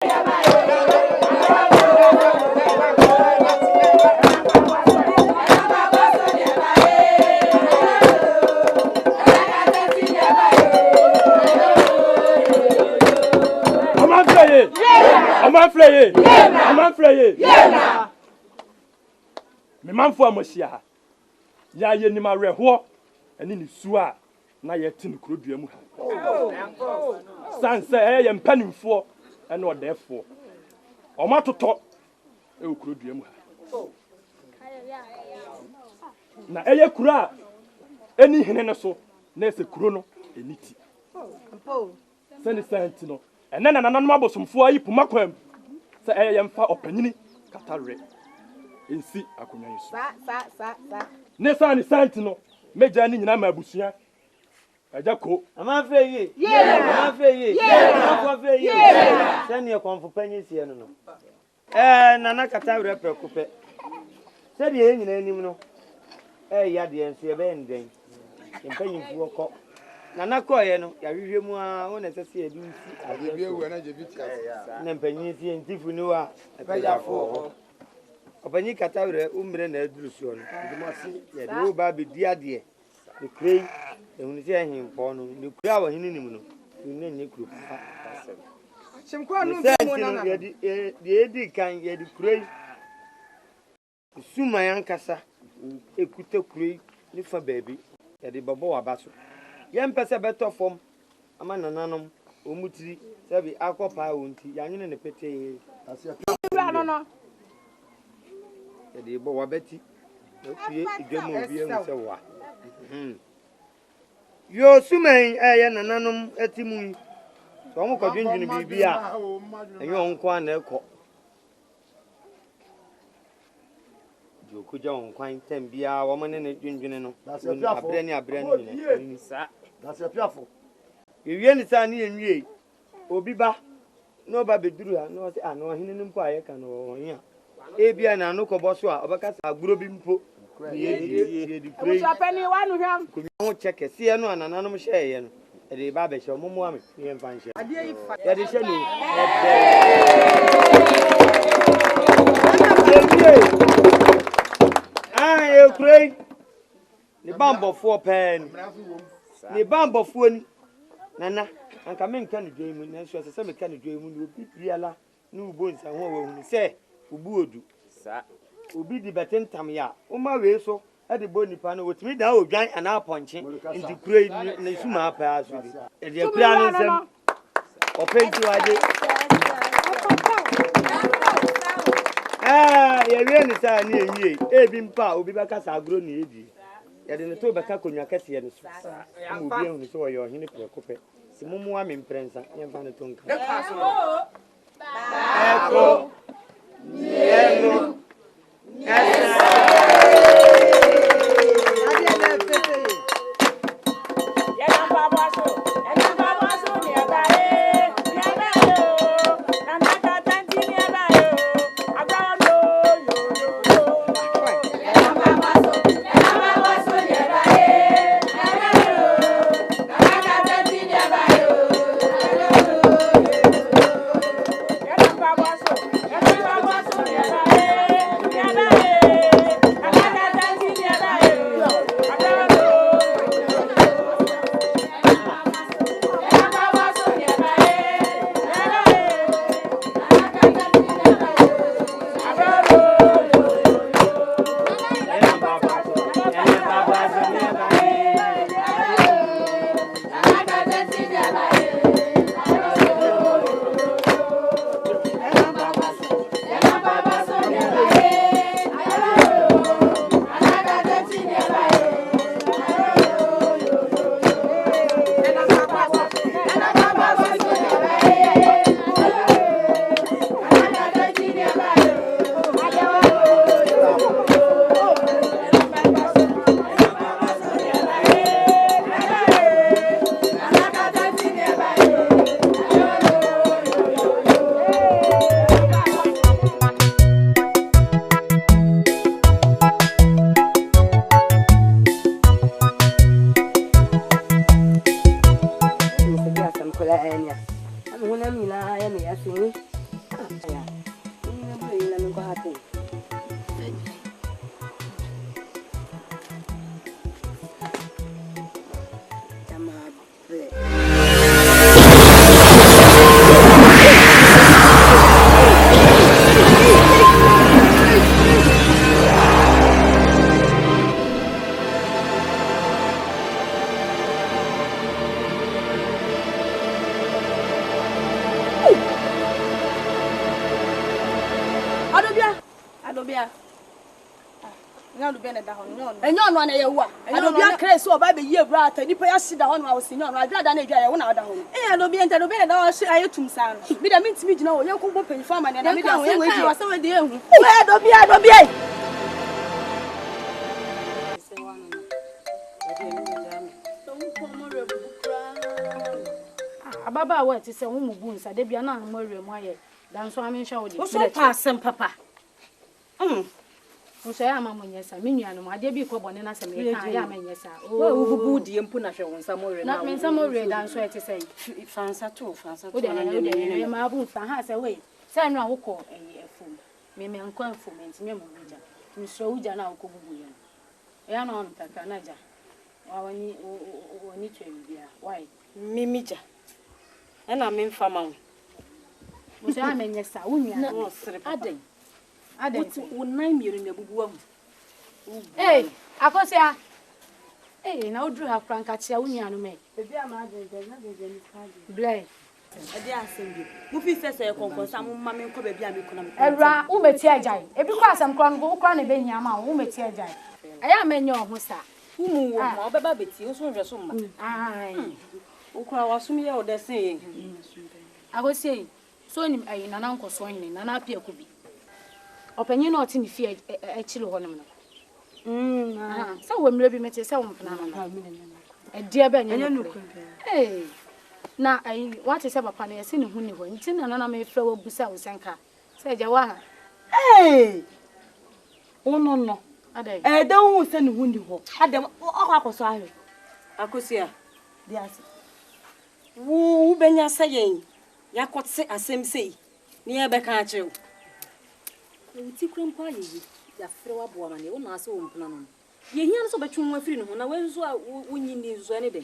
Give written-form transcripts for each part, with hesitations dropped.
I'm flying. Me man for Mosia. Ya ye ni ma reho ene ni suwa na ye tin krodua mu ha. San se ye mpanimfo ene odefo. O matoto e krodua mu ha. Na eye kura eni hene ne so na ese kuro no eniti. Sani santi no ene na nananom abosomfo ayi puma kwam se eye mfa opanyini katare ensi akonwa yesu sa ne sani santi no meja ni nyina ma abusua aja ko amafeye sani e konfo panyi sie no nana katare prekupe se de nyina anim no ya de enso ye be nden empanyimfu okọ nana koye no ya hwehwe mu a wona sese ebi nsi Abi ewu na je biti asa. na mpanyin si entifu ni wa epejafo opanyi katawre umre na aduru so no ndimasi ya de o ba be diade ne krei ehunu se ahempo no ne kura wa hini nim no ne kuru pa Chimkwa no mfumo na na. de edi kan ya de krei suma yankasa ekuta krei ni fa baabi ya de babo wa baso yempese beto fom ama nananom omutiri sabi akopa wonti yanyene ne pete No. ya de bo wabeti otie idwamo obi emu se wa yo sumen eye nananom atimu so mo kwadwendwene bibia enyo onko ana eko jokuja onkwan tambia wo mane ne dwendwene no abrani ni sa That's a piafo. Ewie ni sa ni enwie obi ba no ba beduru ha no se ano hene ni mpo aye ka no hia ebia na no kobo so a obeka sa agburo bi mpo ye di pray Chapeni wanu hwam. ko mi ho cheke se no anananom hye ye no e de ba be hye omomo ame ye mfa nhye Ade yi fa. ye de hye no ye pray ni bambofo pen ni bambofo ni nana anka me nka ne dwemu na so se me ka ne dwemu ni obi biala ni ubo nsa ho wa hu se ubu odu sa obi di betentam ya o ma we so e de bo nipa no wotimi da odwan ana aponche ndi kure na suma apa aso di e de kura no nsem o penti waje ye wie ni sa ni enwie e bi mpa obi baka sa agro ni edi ye de ne to baka konwa kase ye no so mo bi ehunu so yo hene prekope si mumu wa me mprensa ye mfa ne to nka eko yeno Enyo no na ye wa. Adobia kre so ba be ye bra ta nipa ya sida ho no a osinyo no adwa da na edwa ye wo na oda ho. Adobia nta adobia da o hye ayetum sa no. Bi da mintimi gina wo ye kugbo panfo ma na mi da se we ji wa se we de ehu. Adobia. Ababa wa ti se wo mu bu nsa de bia na mo remu aye. Dan so ame hwa wo de. Wo so pa asem papa. Nso ya ama monyesa menua no ade bi ko bone na se me kan ya manyesa Wo bubu die mpu na hwe wo nsa mo re na me nsa mo re dan so ete sei fansa to o de na ma bu fa ha se we se no awoko efum me nko efum enti me mo buja mi so uja na awoko bubu ya no on taka na ja wa woni twe bia why mimija na me mfa ma wo nso ya manyesa unua no sere aden What nine miru na bubu akosia na odru ha franka chia unua no me ebi ama aden na ni kaje blay ade asem bi mu fi sese konkonsa mu ma me nko ba bia me kuna me Ewra wo meti ajai ebi kwa asem kro no wo kra na be hia ma wo meti ajai aya menye ho sa umu wo ma obeba beti wo so hwe so ma ai wo kra wasum ye o de sen akosia so nim ayi nana nkoso hene nana apia kubi opanyi na oti ni fi echilo ho nem no sa wo mre bi meti sa wo mpana no e be nya no na ai wate se papa na yesi ne hu ni ho nti na nana me fra wo busa wo senka se je wa no adai da hu se ne hu ni ho adem akoso ahwe akosia diase wo benya sayen yakotse asem sei ni e be ka achew uti krampa yi ya frɛ wa boa mane wo na ase wo mpana no ye hia no so betwu afiri no ho na wenzo a wonyi ni zo ne de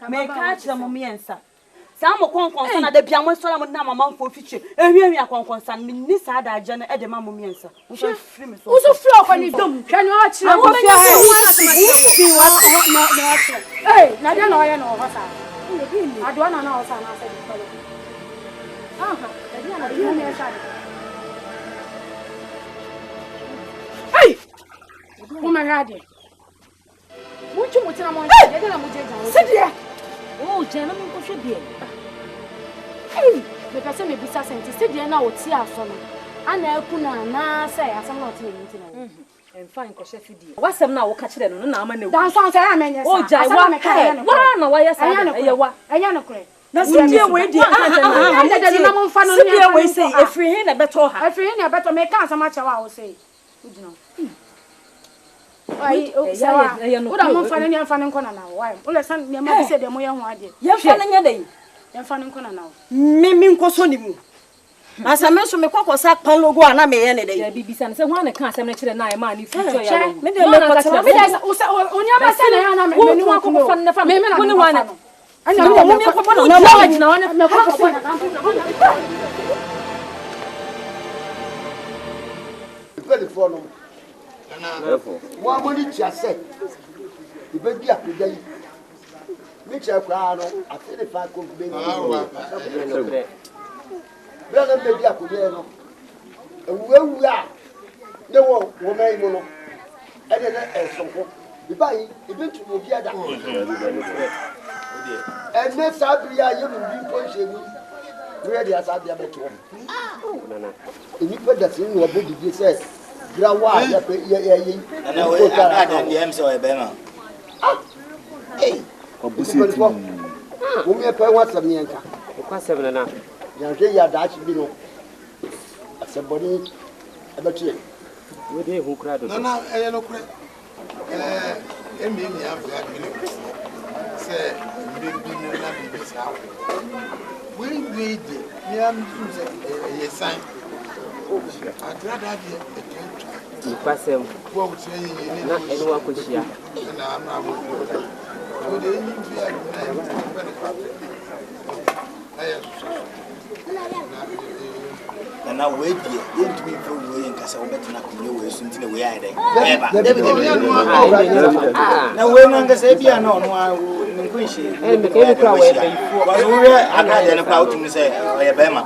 me ka akyerɛ mo miensa sa mo konkonsa na da bia mo sora mo na mama mfo fiche ehwie akonkonsa ni sa da agye no e de ma mo miensa wo so firi me so wo so firi okoni dom hwɛ no akyerɛ mo fi na de na oye no ho sa adwa na o sa na sa di kolo da dia na di me sa Uma rade. Muito na mão. Ele na mulher já. Sedia. Oh, já não me encoxou bem. Me passa me bisa sente. Sedia na oti aso no. Ana eku na say asam na oti ni ntina. Emfa encoxou fidie. Wasam na wo ka kire no na ama na. Dan so say amenye sa. Oh, ja wa me ka. Wa na wa ya sa. Eye wa. Anya no kure. Na sedia we di anta na mo mfa no. Sedia we say efiri he na beto ha. Efiri he na beto me ka asam acha wa wo say. Udino. Ai o sawa ura mo fa ne amfa ne nkona na why o le san ne ma bi se de mo ye ho ade ye fa ne nya den ye fa ne nkona na me nkoso ni mu asa me so me kokosa kpan logo ana me ye ne den ya bibisa ne se ho ana ka asem ne kire na ai ma ni future ya lo me de me kotra me de o nya ba se na ya na me ni wa ko fa ne fa me na ko ni wa na anya me ko fa na na na wa me ko fa na telephone wa moni chiase ibedi akoda yi mi che kwa no afere fa ko be ni brother bedi akoda no ewu a de wo mai mu no e de na esonko ibai ibetu obi ada e me sabria ye mu bi ko sheni we de asabia beto nana eni pe da sin wo bodi di se grawa ya na we ada DM so e be ma obusi wo me pe wa sam yenka kwa sem na ya je ya da chi bi no aseboni e be tie we de hu kra do na e no kure emi ni afa adwene se mbe bi na bi sa We read the near sign. I'd rather have a pass him. What would say Not anyone could share. and I'm not good. And now wait here, into me for way and Casabetina come away something away. Now, when I'm Gasabia, no, And the game crowd was over. I got a crowd to say, Bema.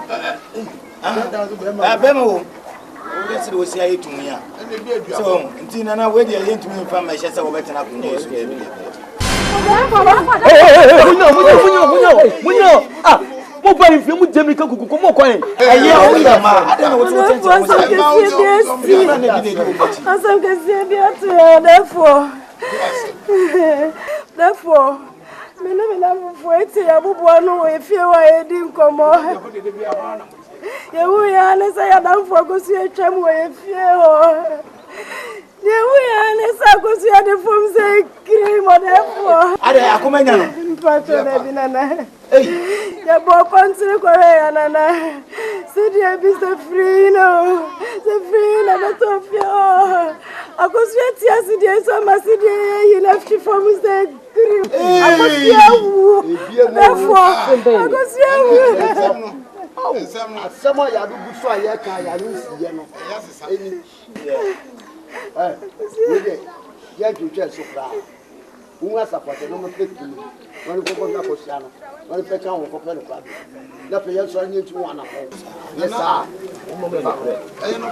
Bema, yes, it was say to me. So, until now, wait here to me from my chest over better up in news. We know. Mobile film with Jamie Cook, come on, quiet. I don't know Therefore, me never wait till I would want if you are didn't come on. You will say I don't focus your chum with you. You will say the from say cream or therefore. I come in. Ya bo country Korea nana. City is the free no. The free na Tofia. I go sweat yesterday so my city you left from the cream. I go therefore I go see Someone ya do so ya ka ya no si no. Ya juju so kra. Unga support no mo take me. When you go na Kosiano. When you peka won ko pe no kwa. Na pe yan so anya tu wana ko. Yes sir. I know.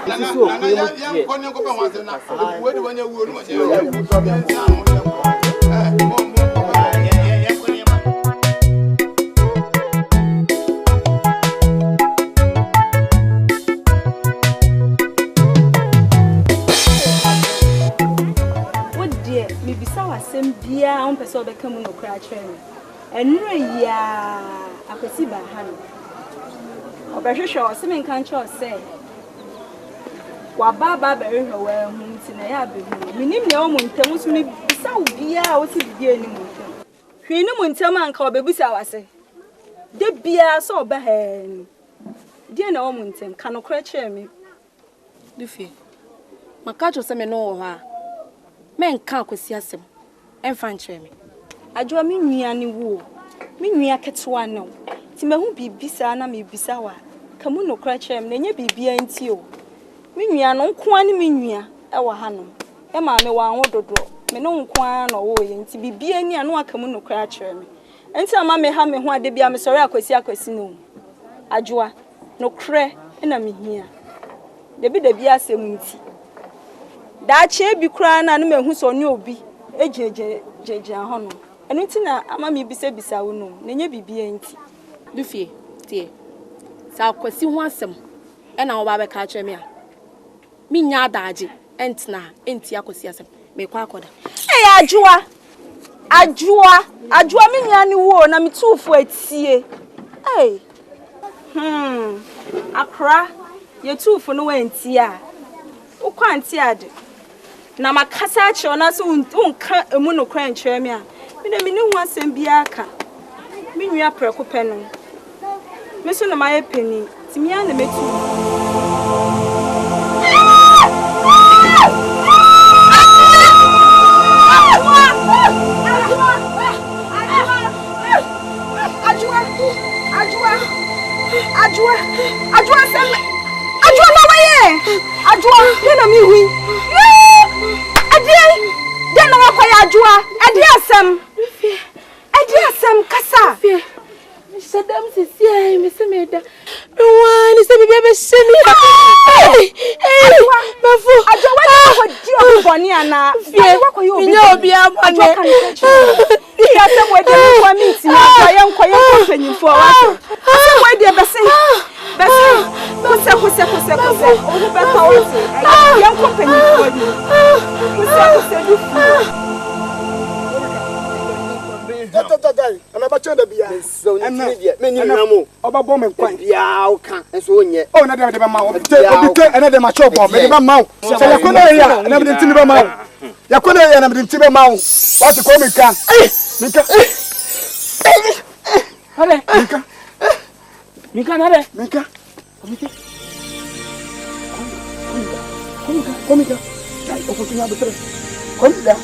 This is what we want. When you go back once na. Where do you want to Bia on person be come no cry train enre ya akwesi ba ha no obehwehwe se men kan cho say wa baba be hwehwe wa hu nti na ya be hu minim ne o mu ntam so ne bisa wo bia wo se bia ni mu ntam hwe ni mu ntam anka obebusa wase de bia so oba ha ni de na o mu ntam kan no cry train me Dufie maka cho se me no wo ha men kan akwesi asem enfan cheme adwo me nua ne wo me nua ketewa ne ti mahu bibisa na me bisa wa kamu no kra chem na nya bibia nti o me nua no nko ani me nua e wa hanom e ma me wa anwo dodo me no nko an na wo ye nti bibia ni anu akamu no kra chem enti ama me ha me ho ade bia me sori akwasi no adwoa no kra na me hia debi asem nti da che bi kra na no mehu so ne obi ejeje hono enu nti na ama me bisa wo no na nya bibia nti Dufie tie sa akwasi ho asem e na wo ba be ka kire me a mi nya adaje entina enti akwasi asem me kwa akoda adwoa mi nya ni wo na mitufo atie akra ye tufo no wanti a ukwanti ade na makasa che ona so unka emu no kran kire me a me na me ni ho asem bia aka me nua preko pe no me so na maye peni timi ya na metu Ajua sem ajua na waye ajua na mi hui de na wa kwaya ajua ade asem kasa Sadam sisi ai mesemeda wani se bibia be shemi mafu ajua wa di oboni ana ajua ko yo obi abone ya se mo de kwa meet na ye kwanyimfo wa se mo de bese kuse o be pa o se ye kwanyimfo ni kuse du ana ba chanda bia so ni bia me ni namo oba bo me kwan bia o kan enso onye o na de ma o te ena de ma chop o me de ma o se ya kono ya na me ntini be ma o ya kono ya na me ntini be ma o wa ti ko me ka hale Minka na de. Minka. Komika. Ai, oportunidade de três. Komika.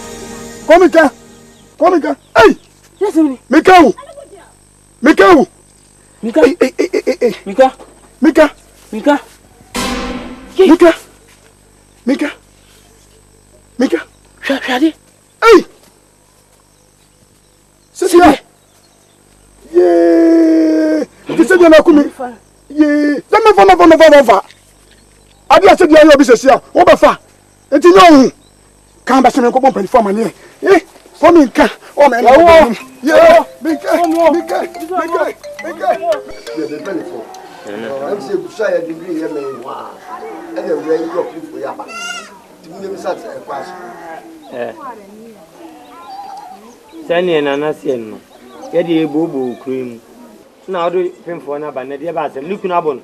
Ei! Yes, me. Mikau. Mika. Ei. Mika. Shadi. Ei! Cecilia. Yeah! Você viu na comigo? Yeah! Não vai. Adi ase dia yo bi sesia. Wo be fa. Enti no hu. Kan ba se me ko bon peli forma ni. For me nka. O me no. Yeah! Mika. The peli for. I'm say bu sha ya degree ya me wa. E dey wey you up for ya ba. Ti mu mi sat e kwa so. Sani na na se no. Ye de ebobo krum. Na odo pemfo na ba na de ba asem ni kunu abon.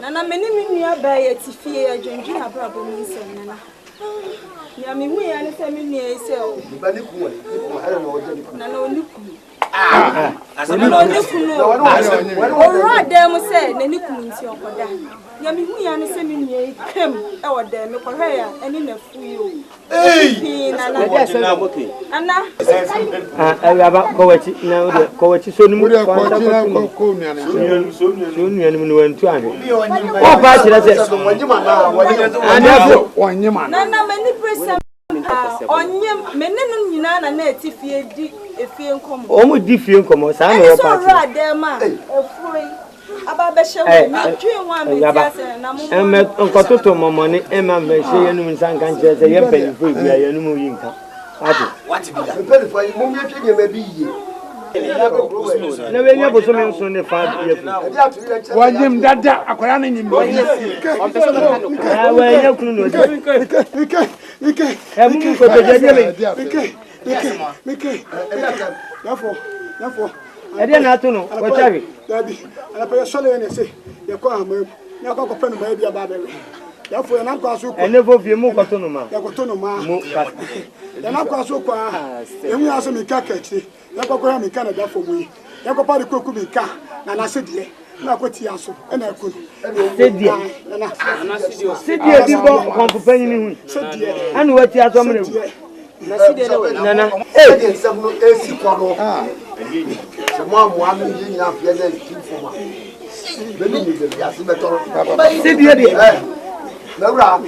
Nana meni mi nua ba ye ti fie adwendwe na bra bo mi nsem nana. Ya mi hu ya ne se mi nua ese o. Ba ni ku ara no oje ni ku. Nana oni ku. Nana oni ku no. Ora dem se na ni ku nti okoda. Ya mi hu ya ne se mi nua kem e wo dem me kohwe ya eni na fu yo. Nana. Aba kowachi na ode kowachi so nimu ko nuanu no wantu ade o pa chira se wanyima nana mani presa onyem menenu nyina na na etifie di efie nkomo o mu di fie nkomo sa na o pa chira adema efui aba be shewe na twenwa me tiase na mo nkototo momoni ema be she yenu nsan kan chira se ye penfo bia yenu mu yinka ade what be that penfo mo mi atwe me bi ye na we nya boso me nso ne fa ye wanyim dada akwara na nyim we nya kunu no Mike mu ko to je me Mike yafo ede na atu no ko chawi dabi ana pe sole ne se ye ko amam na ko pe no ba bia ba be yafo na ko aso ko ene fo fie mu ko to no ma ya ko to no ma mu ka na ko aso ko enwu aso mi ka kachi ya ko ko mi ka na da fo mu ya ko pa de ko ku mi ka na se die na ko ti aso e na ko se die di bo kon fu panyi ni hu se die anu wa ti aso mre na side le we nana eh se mu esi ko no se mo amu yi na fie na ti fo ma be ni de ya se betoro se die de Laura,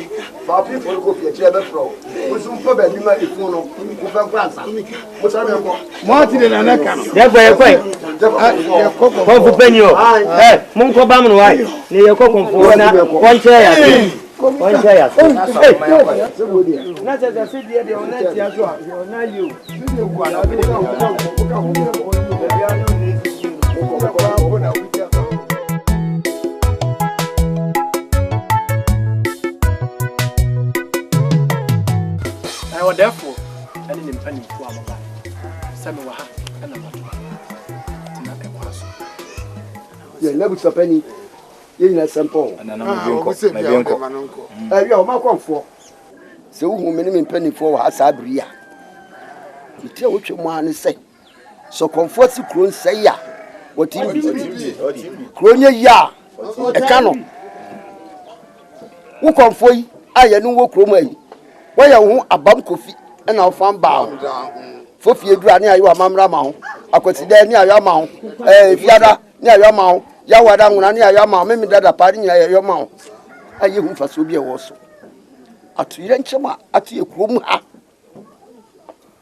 papi for ko fie che be fro. Mo sum po be ni ma ifu no. Mo fa kwansa. Mo sa me ko. Mo ti de na na ka no. ye ko ko fu panyi o mun ko ba mu wa ni ye ko kon fu na kon che ya na se die de ona ti aso a ona liu therefore any nimpanyi fu amaba sami wa ha ana mato tina e kwaso Ye na bu sapani ye na sample ana na mo bienko wi o ma konfo se wo hu me ni mpani fo wa asa abria iti wo twe mo ane se so konfo si kro nsai ya woti kro nya ya e ka no wo konfo yi aye no wo kro mo ayi waya hu abam kofi na ofan ba fofi edura ni ayo amamra ma ho akwatide ni ayo ma ho fiada ni ayo ma ho ya wada nguna ni ayo ma ho memi dada pari ni ayo ma ho aye hu faso bi e wo so atuyire nchema atuye kurom ha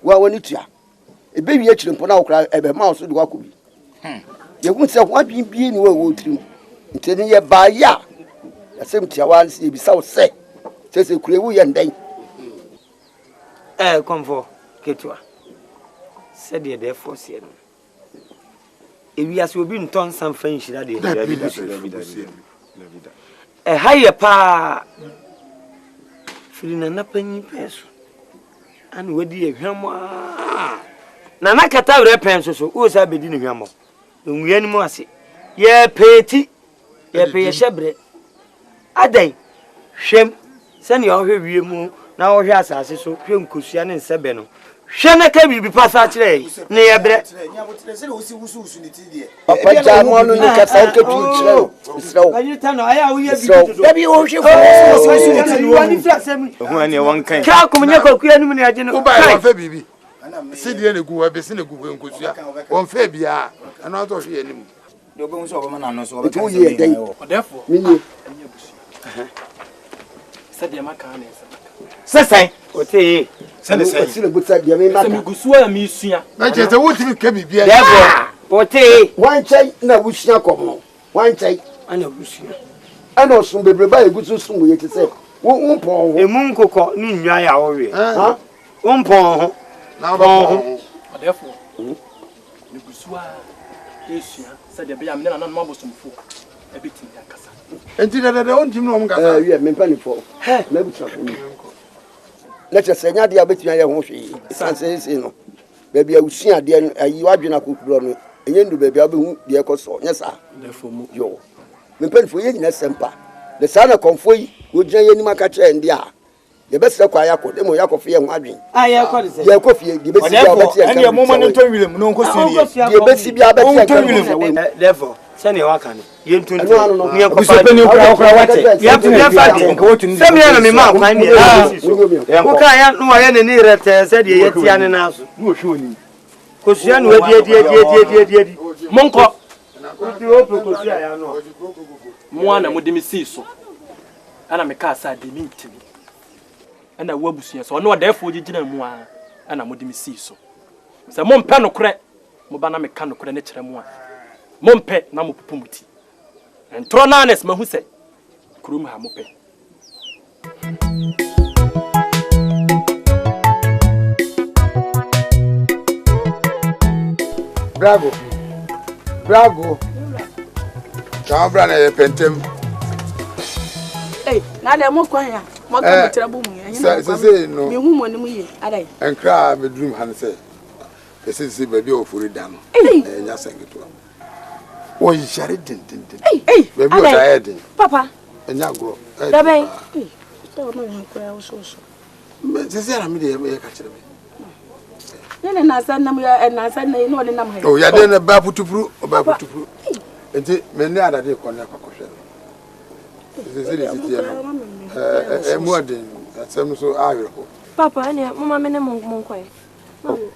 wa woni tua ebe wi akire mpo na okra ebe ma so de wakobi ye hu se ho adwin bi ni wo tirim nteni ye ba ya asem tia wan se bi sa wo se kurewu ye ndan komfo ketwa said the force no ewi ase obi nton san fan hira de haye pa filina na panyi peso an wadi ehwamo na nakata wre penso so o sa bedi ne hwamo nwia ni mu ase ye peti ye pe ye hyebre adai hwem sani o hwe wie mu na o hwe asase so hwe nkosua ne nsebe no Shana kabi bi pasa kire ne yebre Papa Jamon ni kasa o ketu kire Israel kayita no aya wo ye bi dabi o hwe wani frasem Ho ane won kan ka kumnya kwakua nim ne age no Wo ba wa fa bibi sidie ne gu wa be sine gu nkosua won fa bia ana to hwe anim de obo so obo na no so obo tu ye dai Odefo. minye Sɛ maka na sesan ote sane sai sile buta dia me sɛ maka migusu a misua. na che se wo timi ka bibia therefore ote wan chai na wusia komo wan chai ana busia ana osun bebreba egusu sun wo ye te se wo unpon ho emu nkokọ ni nwa ya wo we ha unpon ho na ba Odefo. Migusu a esua sɛ de bia me na no abosomfo. Ebiti akasa. enti da on timi no mka wie me pani fo na buta ko ni na che se nya dia betia ye ho hwe sanse no baby awusua de ayi wadwena kokuro no enye ndu baby abehu de ekoso nya sa Odefo mu. yo me pani fo ye nyina sempa le sa na konfo yi wo gina ye nim aka kire ndi a ye besere kwa yakọ demo yakọ fie ho adwen aye ko de se ye ko fie de besi bia obeti ene ye momo ne to wilem no nko sini de besi bia obeti therefore sani waka no ye ntuntu no no ye ko so pe ni kura wate ya fa de nko wotu ni sami na me ma kwan ni ko ka ya no ya ne ni rete se de ye tia ne na so no hwe oni ko sua no die Monko. di o ko sua ya no Mo ana mo de me si so. Ana me ka sa de mintimi. Ana wo abusua so no Odefo gigina mu a ana mo de me si so. Sɛ mo mpɛ no korɛ mo ba na me ka no korɛ ne kyerɛ mo a. Mo mpɛ na mo pupu muti. Entro na anes mahu sɛ kurum ha mo pɛ. Bravo ka bra na ye pentem na le mo kwan ya mo ga betira bu mu ya se no me hu mo ni mu ye adai enkra bedroom han se se baby ofuri da no nya sengeto wo yare din baby o da din papa nya gro da ben so no hu ko ya so se ara me de ye ka kire me nene na san nam ya na san na no le nam ha o ya de na ba putupuru enti me ne adade ko ne akwakohwe se tie no emu adin asem so ahwe ho papa ene mama me ne mo nkwae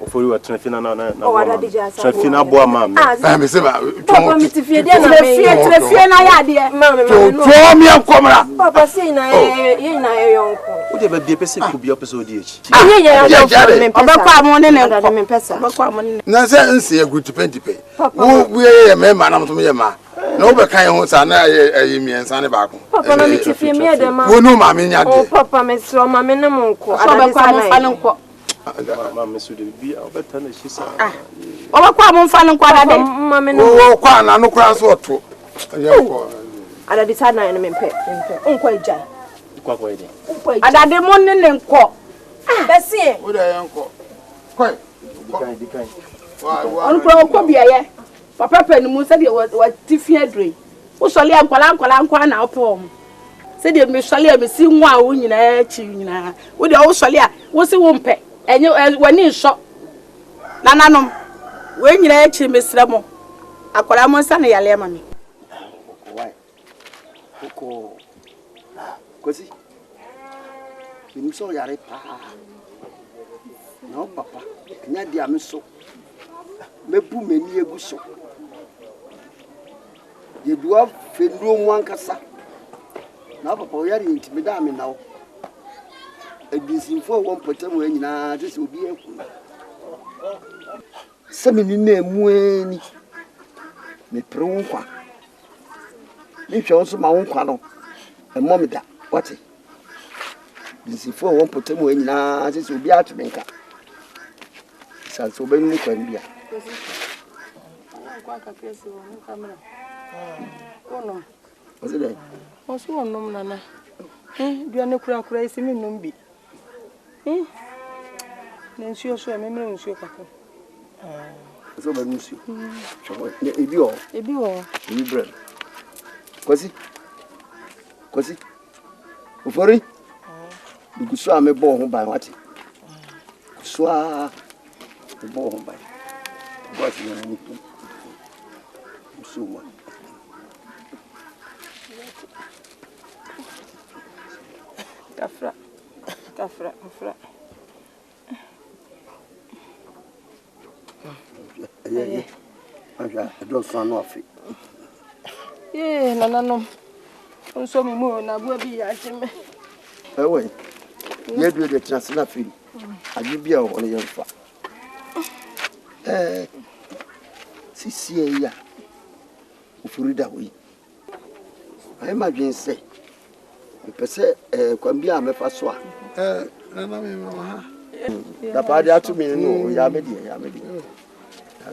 Ofori wa trafina na o wada de jasa trafina bo ama me. me se ba papa mi ti fie de na me trafie na ya de mama to mi enkomra papa sei na ye na ye yonko wo de ba bie pese ku bia pese odi echi ye ya me obakwa mo ne me pesa obakwa mo ne na se nse ya gutu pentipe wo ye me ma na mto ye ma na wo be kan ho sa na ayi miensa ne ba ko papa na mi ti fie mi de ma wo no ma me nya de o papa me so ma me ne mo nko adade sa na Mama me so de bi a obeta na hisa. obakwa mo mfa ne nko adade mama me ne wo kwa na no kra so oto ye ko adade sa na me mpe nko ejai Kwa ide. adade mo ne ne nko besie wo da ye nko koi dikan on ko bia ye papa pa ni mu se de wa tifi adre wo sole ankwala na opom se de me sole me si nwa wo nyina chi nyina wo de wo sole a wo se wo mpe enye wani nso nananom we nyina chi me sra mo akwala mo sa na yale ma me why ko kosi ni so yare pa no papa nya dia me so mebu meni egu so ye duwa fenduo mu ankasa na papa o yare intimida me nawo edisinfo won potamu anyina tese obi eku sami ni na emu ani me pro kwa ni hwe nso ma won kwa no emo me da wate edisinfo won potamu anyina tese obi atmenka sanso be ni kwa ndia kwa ka pesi wo kamera ono ozile oso onom nana duane kura isi mi nom bi na nsuo so me mre nsuo kakọ so ba nsuo so ebi o ni bread kwasi ofori gusu ame bo ho ba wate kusua Bo hom bai. Boss na ni. So one. Kafra. Yeah. I don't sound off it. Yeah, no. So me mo na bua bi ya cheme. Wait. You do the transfer fee. I give you on your fa. Sisi ya. Ufurida we. I imagine say. Pese kwambia amefa so a. Na me mama. Da pa dia to me no ya me dia. Ya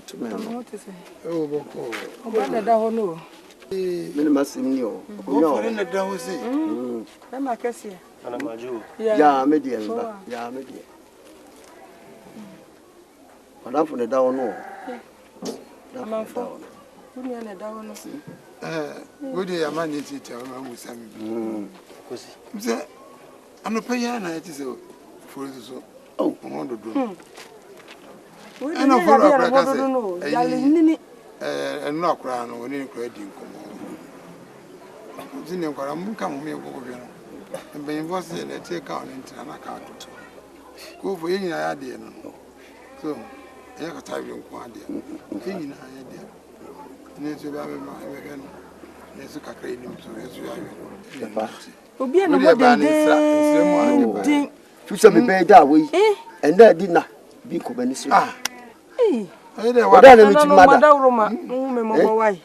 to me no. What is it? Oh boko. Oba na da ho no. Me ma sim ni o. Go for na da ho say. Na ma kase. Ana maju. Ya me dia mba. Ya me dia. Madam for the da ho no. Amanfo. Uni na da ho no. Go dey amani titi o ma musa mi. Kosi. Mse anopa ya na eti se for so. Oh, mo do do. Ana for akra kase. Ya le nini. No akra no oni kra di nkomo. Zini nkwara mu ka mo me gogo bi no. Mbe invoice na take out ntina na ka to. Ko fo yin ya de no. So, ya ka tabi nko ade. Yin na ya de. Ne so ba me ma e be no. Ne so kakra ni so yesu ya yo. Obi na mo de. Fusa be be da we. Enda di na bi ko bani so. Wada na mitu mada. Mada uroma, me mo wai.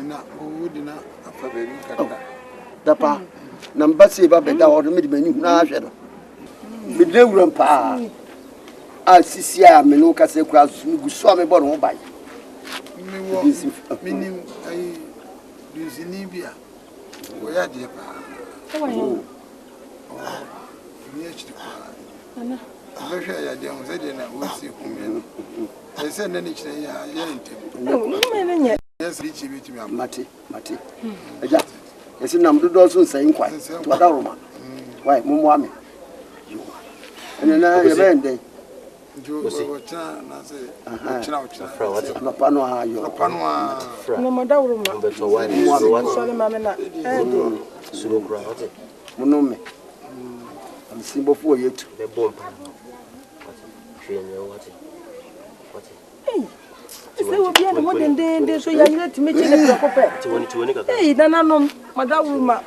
Na wodi na afa be bi kakra. Dapa. Na mbase ba be da o me di mani na ahwe no. Me de wuram pa. Sisi a me no ka se kura su gu so me bo no bai. Me wo. Minim ai dizini bia. Wo ya de pa. Oh. Ni e chiti pa. Ana. Be ya de on se de na wo si ku me no. E se na ni chire ya ntem. No, me na nya. Yes, ri chi bitimi am. Mate. Eja. Esi nam do so nsan kwai. Wada roma. Wai mo ame. Ene na ye be ndai. Jo cha na se. Chira. Na pano ayo. Na pano a. No mada uroma. Beto wine so So le mama na. suro kura hote. Muno me. Am simbo fu yetu. The bomb. Hwe nye wote. Say obi na mo de so ya nyire timi chi le prokope. Tiwoni kaka. Nana nom mada uroma.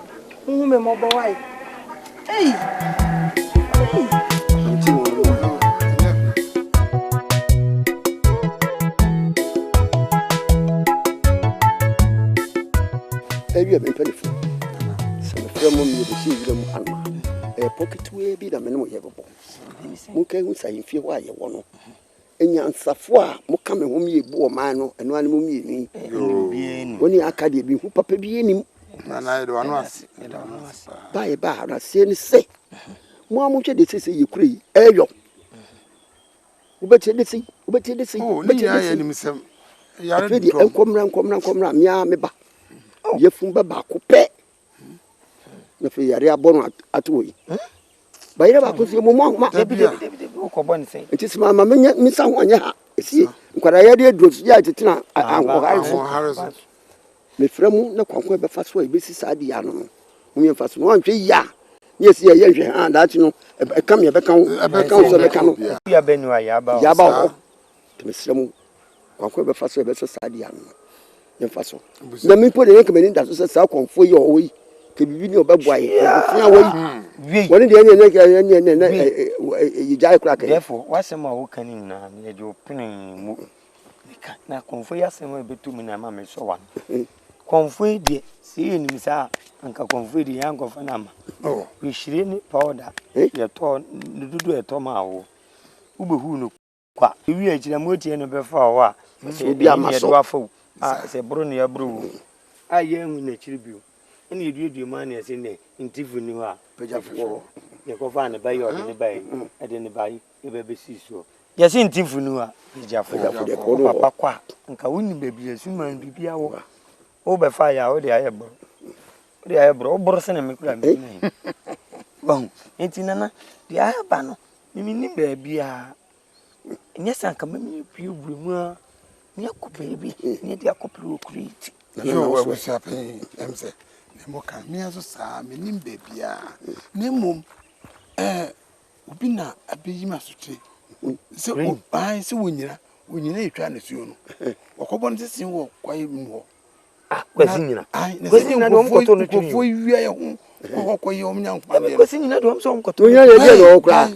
Hu me mo bo wai. Ebi be penifo. Se me frem mo mi de si yire mo anma. Pocket we bi da me no ye bobo. Mo kai hu sai fie wa ye wo no. Enya nsafo a mo ka me ho mi ebu o man no eno ane mo mi ni. Oni aka de bi hu papa bi enim. Na na do anu ase. Ba na se ni se. Mo amutwe de sese ye kure yi eyo. Ubeti de si. Oh, ni ya ye ni misem. Ya re di enkomra mia me ba. Ye fumba ba ko pe. Na fe yare abono atu yi. Ba yire ba ko se mo ma ko bon sei. Enti sima ma menya misa ho anya ha. Esi nkwara ya de dros ya tetina anwo harzo. Me fremu na kwankwa be fa so e be sisa de ya no. Mo me fa so no anhwe ya. Yes, ye hwe ha dachi no e kam ye be kan so be kan no. Ya be nu ya ba. Ya ba ho. Te me fremu kwankwa be fa so e be so sa de ya no. Ye fa so. Na me po de ye kemeni da so sa kwonfo ye o yi. Ke bibi ni obeboa ye. Fia wo yi. Woni de ye jai kura ke. Therefore, wasem a wo kanin na me de opinin mu. Na kwonfo ya sem e betu mu na ma me so wan. Kwonfo de se enim sa anka kwonfo de ya nkofa na ma. Oh. We shire ni powder. Ye to dudu e to ma wo. Ubehu no kwa. Ewi agina mu tie no be fa wo a. Se bi amaso. Se bro ne ya bro. Aye hu na chiri bio. Ene yeduedue ma na se ne ntifu ni ho a. Pejafo. Ye ko fa ne ba ye ode ne ba ye. Ede ne ba ye e be si so. Ye se ntifu ni ho a. Pejafo de ko no papa kwa. Nka woni ba bi esu man bibia wo. O be fa ya o de aye bro. O de aye bro. O bro se ne me kura me na. Bon, enti nana de aye ba no. Mimi ni ba bia. Yes, I come in you room. Near baby, near the couple of create. What was happening? I'm saying, Nemoka, me as a sa, me nim baby. Nemum, Ubina, a baby must so I see when you're trying to see you. Or come on to see what quiet more. Ah, Quasina. I don't go for you. Oh, quite young man. Because in that one, some got to yellow cry.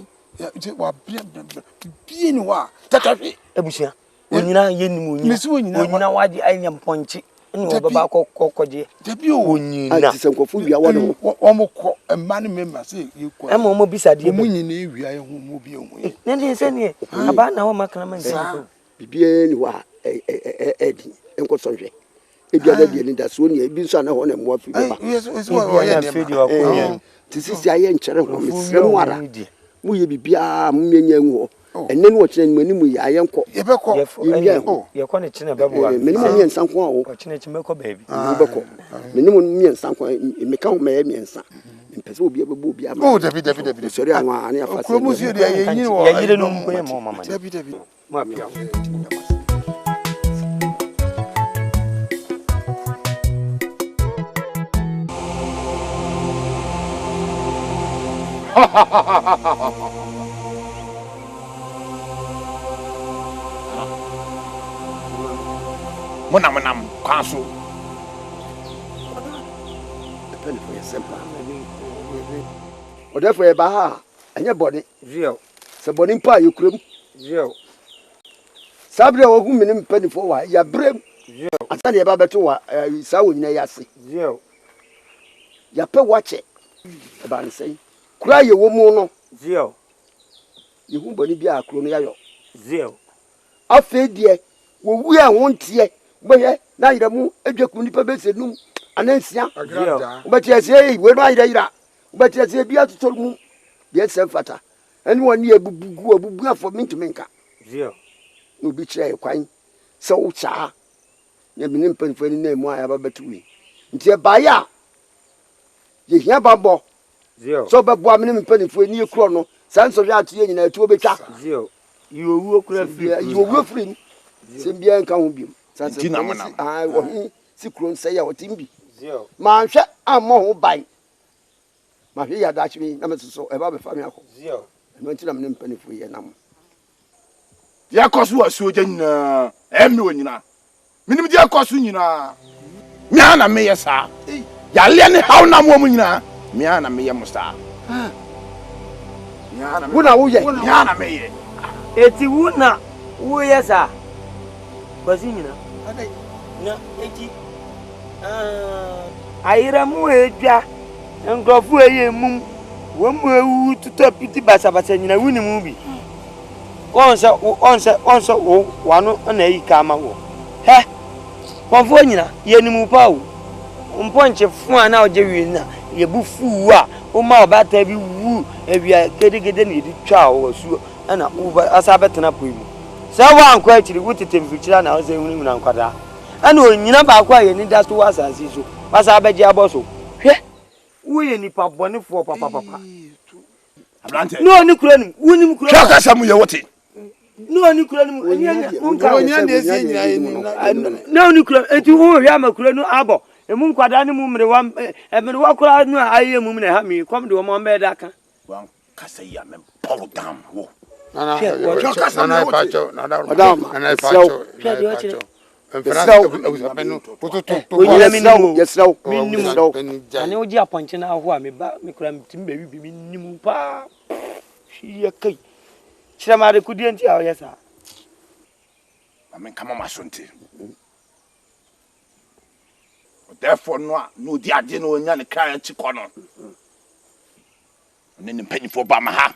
Being what? Tatapi, Ebusia. When you are yen, Miss Win, you know why the iron punchy. And Baba Cocoji. Debut, when you are some Kofuya, one a man member say you am almost beside you. We are mobile. Then he said, about now, Macraman. Bien, what Eddie, and got some. If you are the that's when you be son on and what people. Yes, this is the iron chair. We be bia munyenwo enne no kire mani mu ya yenko ye ko ne kire babo meni mu miensan ko awo kire kire meko baabi beko meni mu miensan ko me ka ho me miensan mpese obi abebo obi ama oh david sorry anwa ani afase ko mu sie de yenyi wo ya yire no mu ko mo mama david mo apia Monam kwaso depend for yourself o therefore e ba ha anya body real se body mpa yokuram real sabre wo hu mini mpani fo wa ya brem real asane e ba beto wa sa wo nyina yase real ya pe wache e ba nsei kura ye wo mu no real ye hu body bia akro no yayo real afa die wo wu a wontie boye na yiramu edwaku nipa besenum anansia obati ase we ma yira obati ase bia tutolmu ye semfata eni woni abubu afọ mintumenka real no bi kire kwan se wo cha ye binim panfani na emu aya babatuwi nti e baya ye hia babo real so bebo amene panfani e kuro no sanso ya atu ye nyina atu obetwa real iwowu okura fi iwowu free sembia nka ho biom sanso ah wo si kuro nse ya otimbi real ma hwe ammo ho bai ma hwe ya dachimi na mesoso e ba be fa me akọ real no nti na me mpanifu ye nam ya koso asu oja nyina emme wonyina minim dia koso nyina nya na me yesa ya le ne haw na mo nyina nya na me ye musta nya na me wona wo ye nya na me ye eti wuna wo yesa kwasi nyina na eti ayira mu edwa ngrofu eyemum wo mu ewu tutapiti basabasa nyina wuni mu bi onse wo wano na yi kama wo he konfo nyina yenimu pa wo mponche fu ana oje wi na ye bu fu a o ma obata bi wu ewia gedegede na yedi twa wo su ana uba asabetena po mu sa wa ankwa akiri wutete mfikira na ose hunu na nkwada ana onyina ba akwa ye ni daso wasansi so wasabeje aboso hwe wo ye nipa bonefo papa ablante no ni kura nim woni mu kura chaka samu ye wote no ni kura nim onya de esi nyina ye no ni kura eti wo hwe amakura no abo emu nkwada ni mu mre wa kura no aye mu na ha mi kom de wo mo be da ka wan kasa ya me polo dam wo nana pacho nana pacho ani oji aponche na ho a me ba me kura mtim be bi minnim pa hia kai kira ma de kudie nti a yesa amen kama masonte therefore no di ade no nya ne kan chi kono ne ne panifo ba ma ha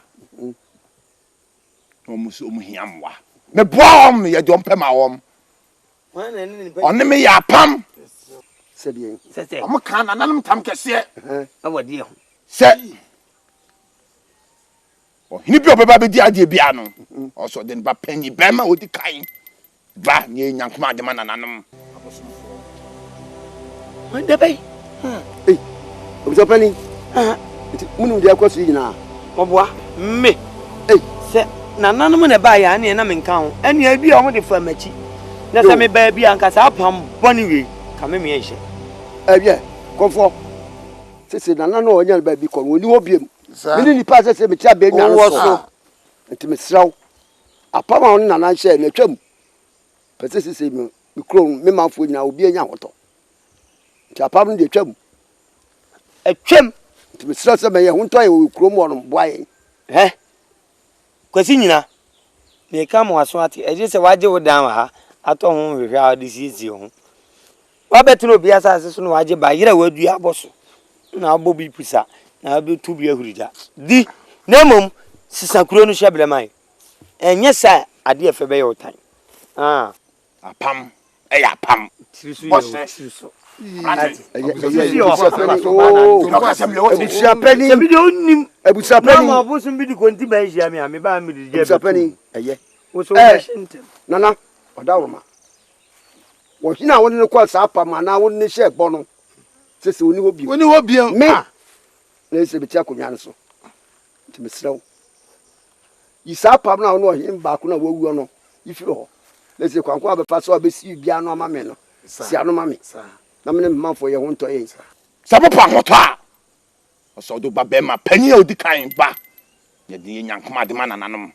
no muso mu hiamwa me boam ye dom pema wom on me ya pam se bien se am kan nanam tam kese awadi ho se o hini bi obeba be di ade bia no o so den ba panyi ba ma odi kan ba nye nyankoma de ma nanam wanda bai obiso pani munu dia kwaso yina obwa me se na nanom na ba ya na me nka ho ene a bi a ho de fa machi na se me ba bi anka sa apam boni we ka me me ehye ebie konfo sese na na no onya ba bi ko oni obiem me ni pa sese me tia be nwa no so enti me sraw apam a na na hye na twam pese sese me kro me manfo nyina obi anya hoto enti apam no de twam atwam enti me sraw se me ye ho nto ye kro mo no boaye kwasi nyina me ka mo aso ate eje se waje wo dan ha ato ho hwehwe a de sisi ho wa betro obi asase so no waje ba yira wadu aboso na abobi pisa na be tu bi ahurija di na mom sisakuro no hye bleman enye sa ade efe be yotan apam apam tiriso Nana, Odawama. What you know, when you call Sapama, now wouldn't share Bono. Says when you will be me. Let's say Bichaco to Miss Snow. You Sapam now know him back on a woman. If you know, let's say, Quanqua, pass over, see Biano Mamma. Siano Mammy, na me month for your own to age. Sapapa hota. So do babema penny o di kan ba. Ye di nyankoma de man nanom.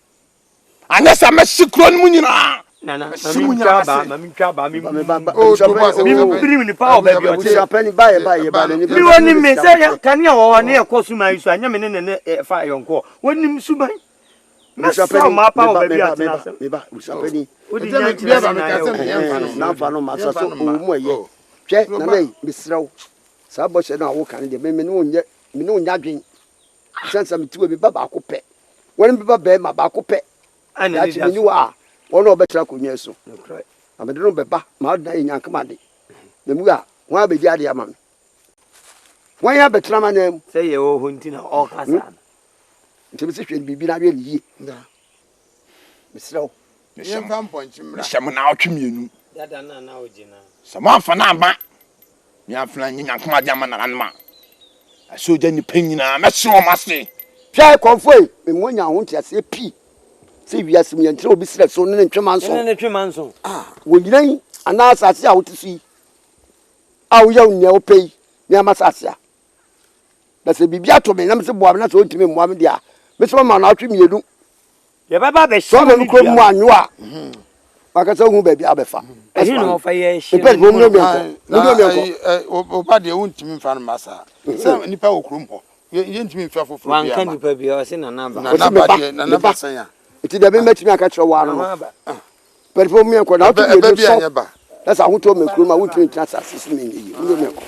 Anesa me sikron mu nyina. Nana, mami twaba mi ni pa obabi o ti apani ba ni mi woni me se kan ya wo ne ekosu man so anya me ne fa yonko woni suban Masa ma pa obabi atina me ba usapani odi nyanchira na fa no masa so omu eye hwe na nay misraw sa bo hye na wo kan de me no nya dwen sense me tiwo me ba ko pe woni me ba ma ba ko pe ana ni ni wa wono obetra ko nyeso amede no be ba ma da nyankama de me mu a won abedi ade ama me won ya betra ma na mu say ye wo hontina o kasa nti me se hwe bibi na we ni yi misraw Yem fam ponchi mra. Shem na otwemienu. Dada na ojina. Sama fa na ba. Mi afna nyankoma de ama na nanma. Asoja ni panyina me so mase. Try konfoi me monya ho ntiase pi. Se wiase me ntre obi sire so ne ntwemanso. Ne ntwemanso. Wogiran ana asase a wotisu. A wo ya nya opei ne amasase a. Da se bibia to me na me se boa me na so ntimi moa me dia. Me so ma na atwemienu. Ye baba be so me ko mu anwo a. Akasa hu ba bi abefa. Ehi no fa ye hye. Pe bo mu Opa de wontimi mfa no masa. Se nipa okrum ho. Ye ntimi mfa foforo bia. Wan kan nipa bia o se na namba. Na namba san ya. Iti da be metimi aka kire wa no. Pe bo mu enko na otu be bia nya ba. That's how to me krum a wontimi trasa sisi me yi. Ndo me ko.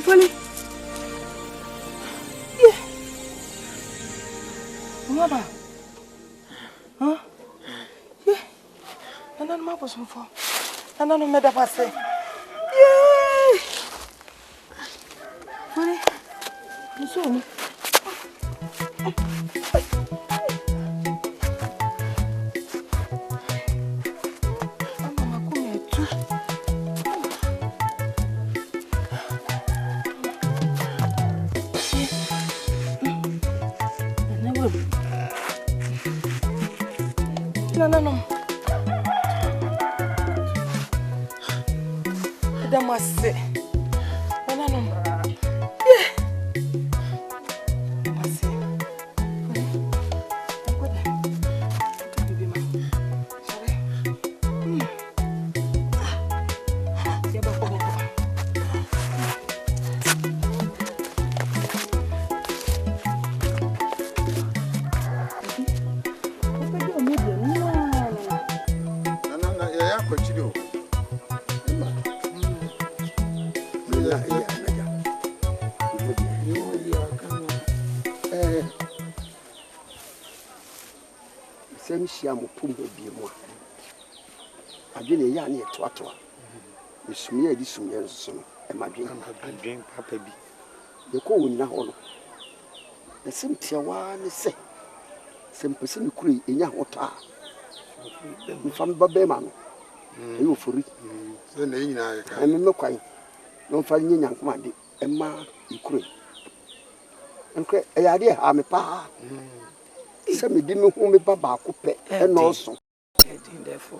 Fully. Yeah. Mama. Huh? Yeah. And then my bosom for. And then I made up say. Yeah. Fully. You saw me. No. That must say. No. Yeah. Must say. Baby, ma. Sorry. Yeah, Baba. Shia mo pumbe bi mo adwene ya na etoatoa esumie edi sumie nso e madwen papa bi ye ko wonyina ho no na simtia wa ne se sempese ne kure enya hota mfam babe ma no e ofori se na nyina ya ka me kwan no mfa nyenya nkomade e ma ikure enkre e yade ha me pa se me di me hu me baba ko pe e no so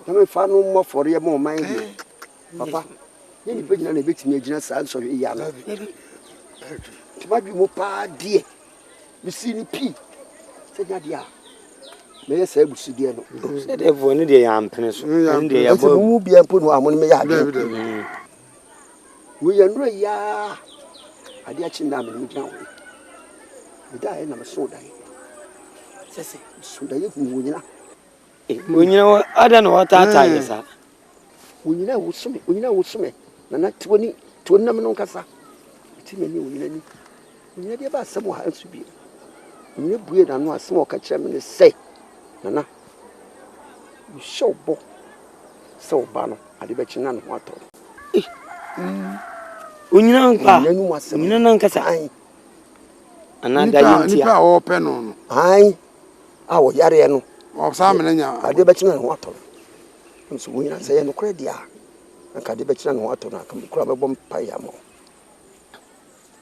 na me fa no mo fore ye mo man bi papa ye ni pe gina na betimi agina sa so hwe ya no ti ba bi mo pa die me si ni pi se ja dia me ye sa ebusu die no se de vo ni de ya mpene so ni de ya bo mu bia mpo no amon me ya de we ya no ya ade a chi na me ni gina wo me da e na me so dai sese so dai ku wonyina wonyina ada no wata ta yesa wonyina wo sume na tiwoni nam no kasa ti me ni wonyina de ba asem ha nsu bi wonyina buye na no asem o ka kire me ne sei na shobo so ba no ade be china no ato wonyina npa wonyina nan kasa ana da yintia nipa o pe no ai awo yare no o sa me nya ade be china no ato nso wonyina se ye no kre dia anka ade be china no ato na ka kura be bom pa ya mo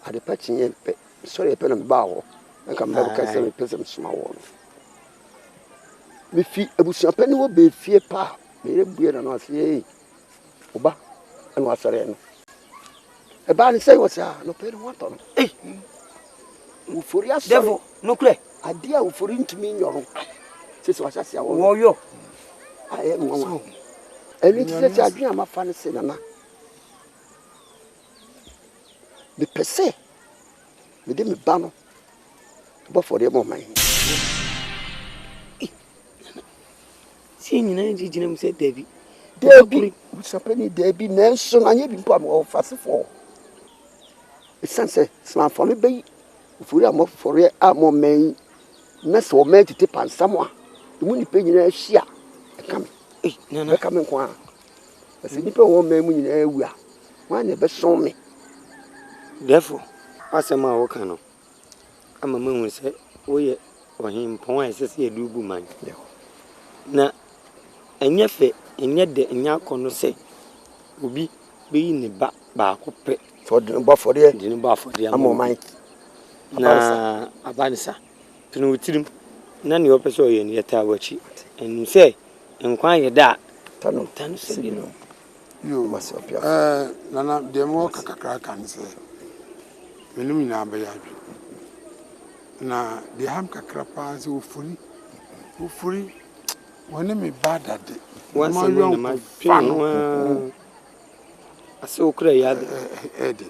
ade pa chinye pe sorry pe na me ba wo anka me ba ka se me pese me suma wo me fi abusia pe ni wo be fie pa me re buye na no ase oba eno asare no e ba ni se wo sa no pe no ato no ufori aso devil no kure ade a ufori ntumi nyoro sisi wasase awo wo yo aye mo eni ti se adwen amafa ne se nana me pese me de me ba no bo for de mo man si nyina jijina mu se David usapeni David nenso anye bi mpo am fasefo esanse sma for me be ufori am for ye am man na so man tete pansamo a mu ni pe nyina ahia e kam nana ka me kwa asi ni pe wo man mu nyina awu a wan ne be so me therefore asema wo kan no ama manwu se wo ye ohin pon a sese edubu man na enya fe enya de enya kono se obi be yi ne ba ko pe for the ba for the di ne ba for the am man na abanisa tunu wutirim na ne opeso ye ne yeta wachi enu se nkwan ye da tanu se bi no yo masopia nana de mo kakakra kan se menum na ba ya na de ham kakra pa se ufuri woni me bada de wan se no ma pinu ase okra ya ede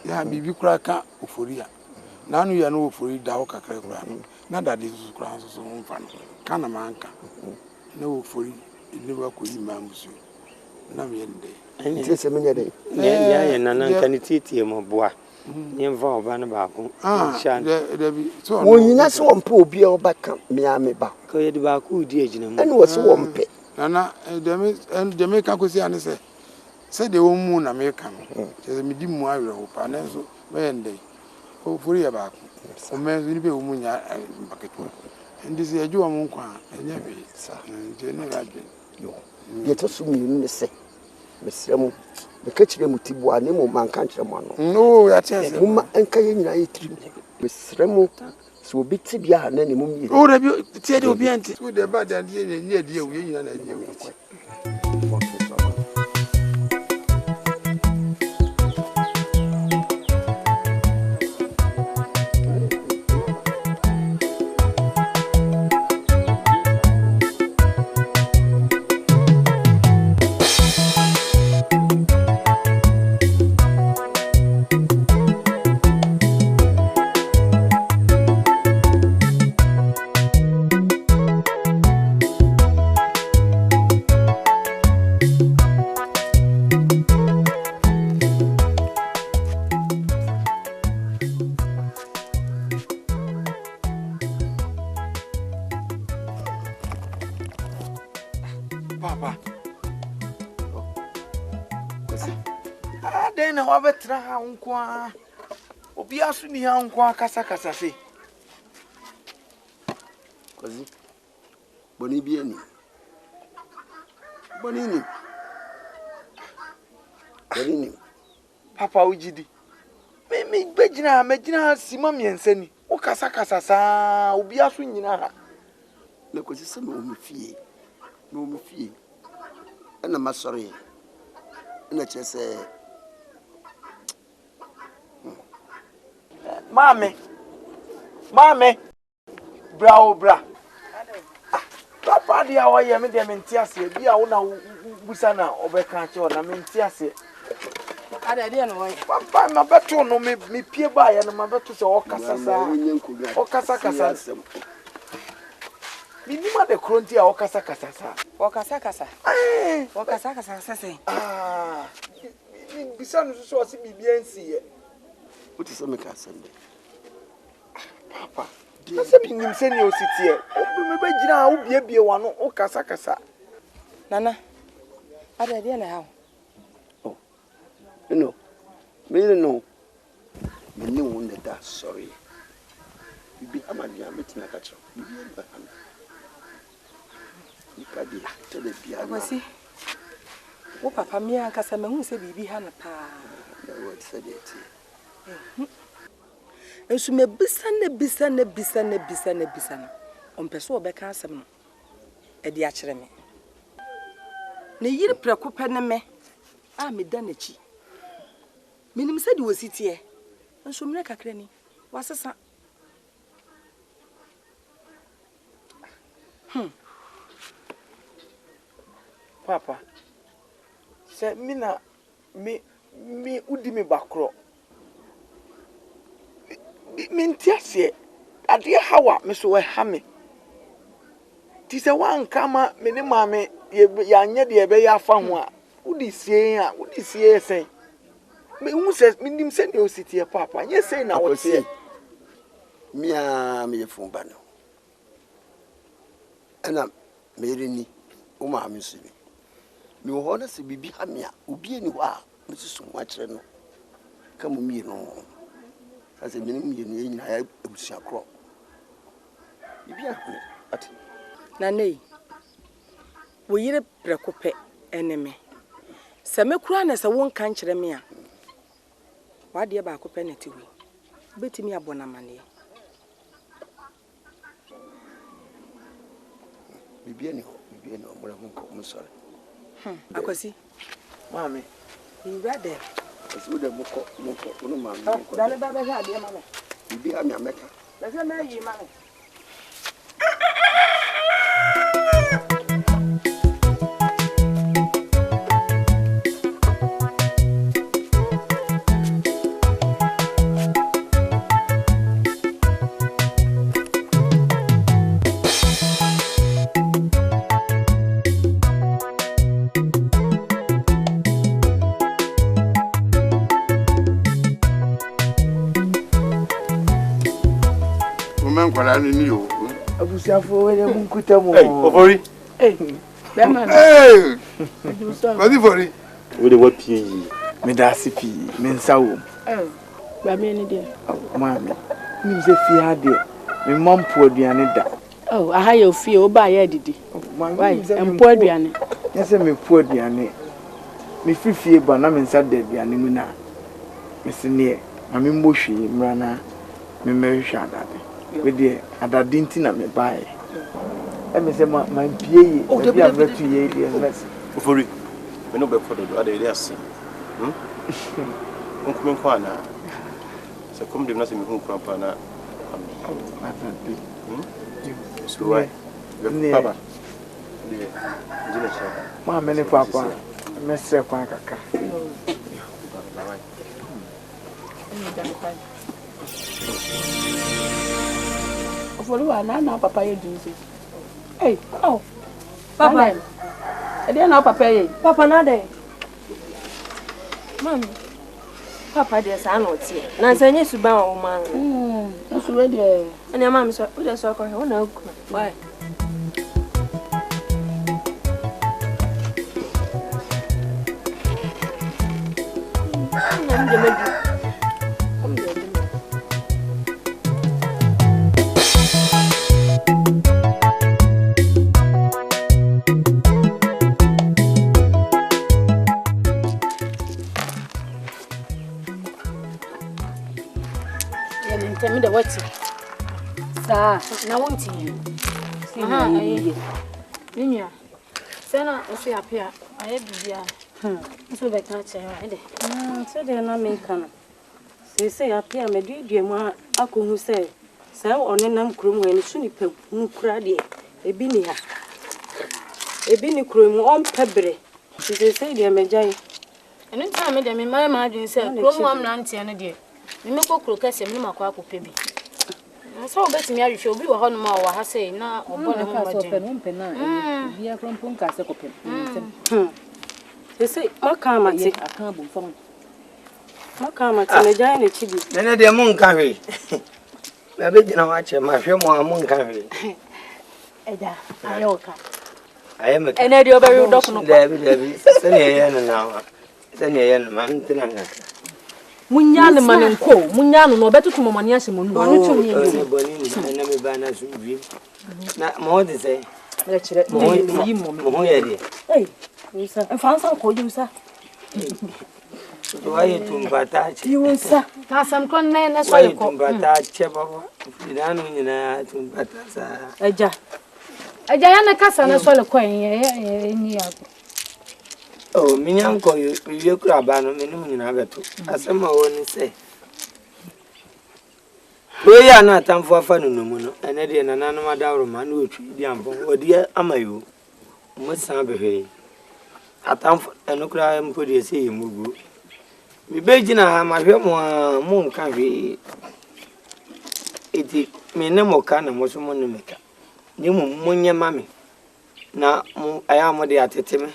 ya bibi kura ka ufuri a na anu ya no ufuri da o kakra kura na da de su kura so mfa no kana manka na ufuri ni wa ko yi mamusu na me yende nti se menye de ya nana kan tietie mo boa Yemva oba na ba ko. Shan. Debi. So Wo nyina se wo mpe obi a obaka mia me ba. Ko ye de ba ku di agina mu. Ene wo se wo mpe. Nana demi ka ko si ane se de wo mu na me ka no. Se me di mu awere ho pa na so me ndey. O furi ya ba ko. O me ni be wo mu nya baketo. Ndi se eju wo mu kwa enye be sa. Je ne ga je. Yo. Ye to so mi ni se. Mesremu. Me ka kire mu tibua ne mo man kan kire mo no. No, ya tese. Muma enka ye nyina ye tiri. Mesremu so obi tibia na ne mum yire. O rebi tie de obi anti. So de ba dan die ne die wu ye nyina na die wu. Papa. Den na wa betra ha nko a. Obi asu ni ha nko akasa kasa se. Kozi. Boni bi ani. Boni ni. Boni ni. Papa ujidi. Me begina sima miense ni. O kasa kasa sa obi asu nyina ha. Na kozi se me o me fie. No me fie. Ena masori. Ena chese Mame. Bra. Papa dia wa ye me de mentiase bia wo na busa na obeka che o na mentiase. Ada dia no. Papa ma beto no me pie ba ya no ma beto se o kasa sa. O kasa kasa. Ni ma de kronti a o kasa kasa sa. O kasa kasa. O kasa kasa sese. Ni bisa no so si bibia nsi ye. What is some casande? Papa, I said, you send your city here. Oh, maybe Jina will be one or Casa. Nana, I didn't know how. Oh, no, me no. Me no one that sorry. You be a man, you are meeting a catcher. You be a man. You can't be to the piano. See, oh, Papa, me and Cassama who said, be Hannah. The word said it. Ensu me bisane on peso obeka asem no e de a kire me ne yiri preko pene me a me da nachi minim se de wositie ensu me kakra ni wasesa Papa, se mina me udi me bakro. Mintiase ade hawa me so ha me ti se wan kama me ne maame ya anya de ebe ya fa ho a udi sie sen me hu se minim se ne ositi e papa nye sei na wo tie mia me fun ba no ana me reni o ma me so mi wo na se bibi ha me a obi ani ho a me susu ho a kire no ka mo mi no ase minim ye ni nyina ya ebusia kro bibia ati na nei wo yire prekope eneme se me kura na se won kan kire me a wade ba kope na ti wi betimi abona mane bibia ni mo ko mo sore akwasi mami you ready asu de mo ko no mami ko dale baba ha de mama bibia mi ameka la se me yi mama men kwala ni o. Abusiafo we dem nkuta mo. Ofori. Bema. What is for it? We dey what pie. Me da sipi, me nsa wo. Ba me ni de. Mama. Nim se fi ha de. Me mampo aduane da. Oh, aha ye ofie o ba ye didi. Why? Empo aduane. Yese me po aduane. Me fifie ba na me nsa da aduane mu na. Me se ne, ma me mbohwe mra na me mehwe adade. We de adade nti na me bae. E me se ma pie yi. O de bia betu ye de less. Ofori. Me no be for do ade dey ase. Onkume kwa na. Se kom dem na se me hu kwa pa na. So why? Papa. Ma me ne papa. Me se kwa kaka. Ofori wa na papa ye dinse. Hey, oh. Papa. Ede na papa ye. Papa na de. Mami. Papa de sa na otie. Na sanye suban o man. Na suwe de. Ani mami so, o de so ko he, o na ku. Why? Tell the what? Sir, now won't you? Ninya. Sana, o se apia. Aye bibia. So be kan che wa de. So de na me kan. Se apia me dua mu akohu se. Se onenam krom we ni so ni pa nkura de. Ebi ni ha. Ebi ni krom on pebre. Se de me jai. Enu ta me de me ma adwin se krom am nante ne de. Me kokro kase me makwa akopɛ bi. So obetimi ahwehwe obi wo hɔ no ma wo ha sei na obɔ ne ho magye. Bia krompon ka se kopɛ. Sei maka mate aka bu fam. Maka mate me jai ne chibi. Nene de mun ka hwe. Na be gina wa che ma hwe mo mun ka hwe. Eda ayoka. Aye me. Ene de obere dok no. Debi. Se ne ye no na wa. Se ne ye no ma ntina nga. Munya ne manenko, munya no obetutu momani ahye mo no. Onu tumi ni boni ni na me ba na so bi. Na mo de say. Le kire yi mo me. Mo ye de. Usa. Fansa ko usa. Why tumpata che. Usa. Na sam kon na so Why ko. tumpata che baba. Idanu nyina tumpata sa. Eja ya na kasa na so le ko ye ni ya. Oh, minyanko ye kura ba no menu nyina beto. Asema woni se. We ya na atamfo afa no mu no. Ene de na nanu madawro ma na otwi di ambo. Odi amayo. Mo san behwe. Atamfo eno kura mpo de se ye mugu. Mi beji na ma hwe mo nka hwe. Eti me ne mo ka na mo so mo ne meka. Ni mo munye mame. Na mo aya mo de ateteme.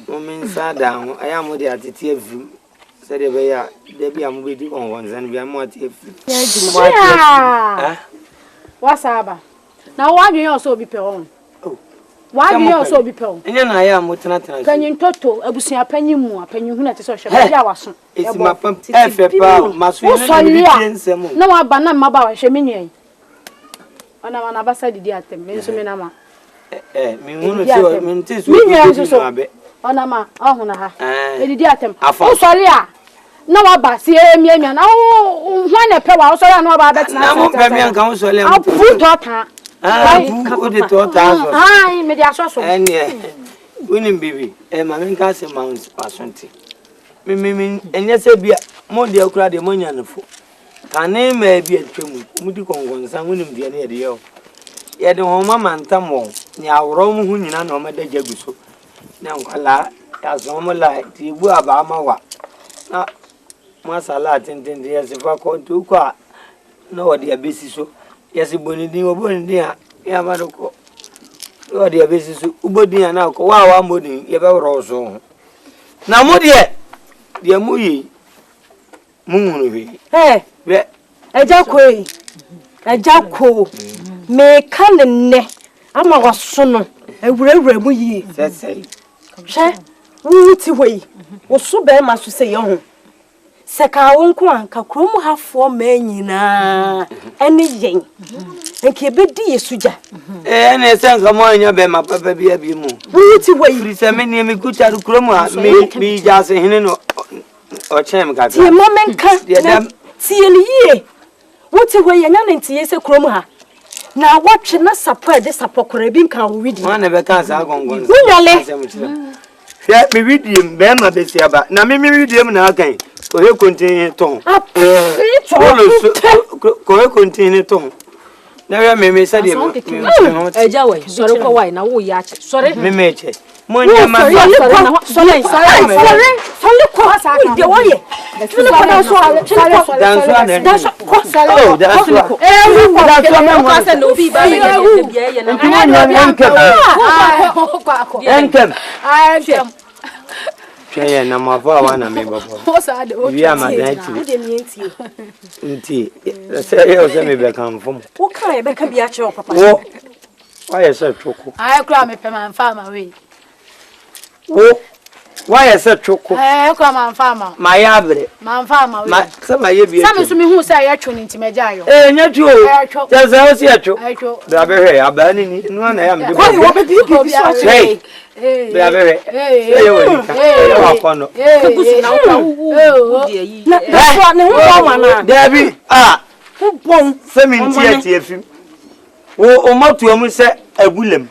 Women sat down, I am with the attitude, said the way there be a movie on ones and we are more if. What's up? Now, why do you also be on? Why do you also be on? And then I am with nothing. Can you toto, a bussy a penny more, penny who not social? It's my pump, must be no, I banana my bow, Sheminian. On our ambassador, dear, Minsuminama. Me, Onama, oh, idiatem. Oh, sorry. No, I see me, and oh, when a pair of sorry, no, about that. Now, Pemian counsel, I'll put daughter. I made a social and winning baby, and my main castle mounts are something. Me, and yes, be more dear crowd the money on the foot. Her name may be a trim, Muticon, and winning the idea. Yet the home man tammo, near Rome, who you know, my dear Jaguso. Now, as normal light, you were about my work. Now, Masala, 10 years if I call to car. No, dear basis. So, yes, you bonny dear, Yamaroko. Oh, dear basis, Ubodi and now, wow, I'm boarding, you ever also. Now, more dear, dear Mui, Moon, hey, a jack way. Ajako. Me kan ne. Ama waso no. Ewurawura mu yi. Sese. Hwe. Wuti hoi. Wo so be ma so se ye ho. Seka wonko anka krom hafo ma nyina. Ene yen. Enke bedi yesuja. Ene senga mo anya be ma papa bi mu. Wuti hoi. Free se me ne me kucha do krom ha me jase hene no o chem ka. Tie momenka. Tie ni ye. Wuti hoi anya ne tie se krom ha. Na watch na support de sapokore bi nka wo widi. Wana be kan sa gongon. Wunyale. Ya me widim be ma be siaba. Na me widim na akan. Ko he continue ton. Ko he continue ton. Na ya me say de. Eja we, sorry ko why na wo ya che. Sorry. Me meche. Mo nya ma sorry ko asa ka. De wo ye. Tunu ko na so Danso na. Oh, danso. Danso me mo asa no bi ba me bia ye na. Enkem. Cheye na mava wana me babo. Wi amadati. Nti. Say o se me be kan fom. Wo kan e be ka bia che o papa. Wo. Why say choko? Ai kra me pe man farmer we. Wo. Why say choko? Kra man farmer. My abre. Man farmer we. Ma se ma ye bi. Sam so me hu say ya twu ni ntimeja yo. Nya twu o. Se se o se atwu. Da be he abani ni no na ya me. Kwani wo be bi so. Hey. Da be he. Hey wo ni. Ya wa kono. Kubusu na wo de yi. Na so ne ho wa na. Dabi bon feminti atiefim. O matu amu se abulem.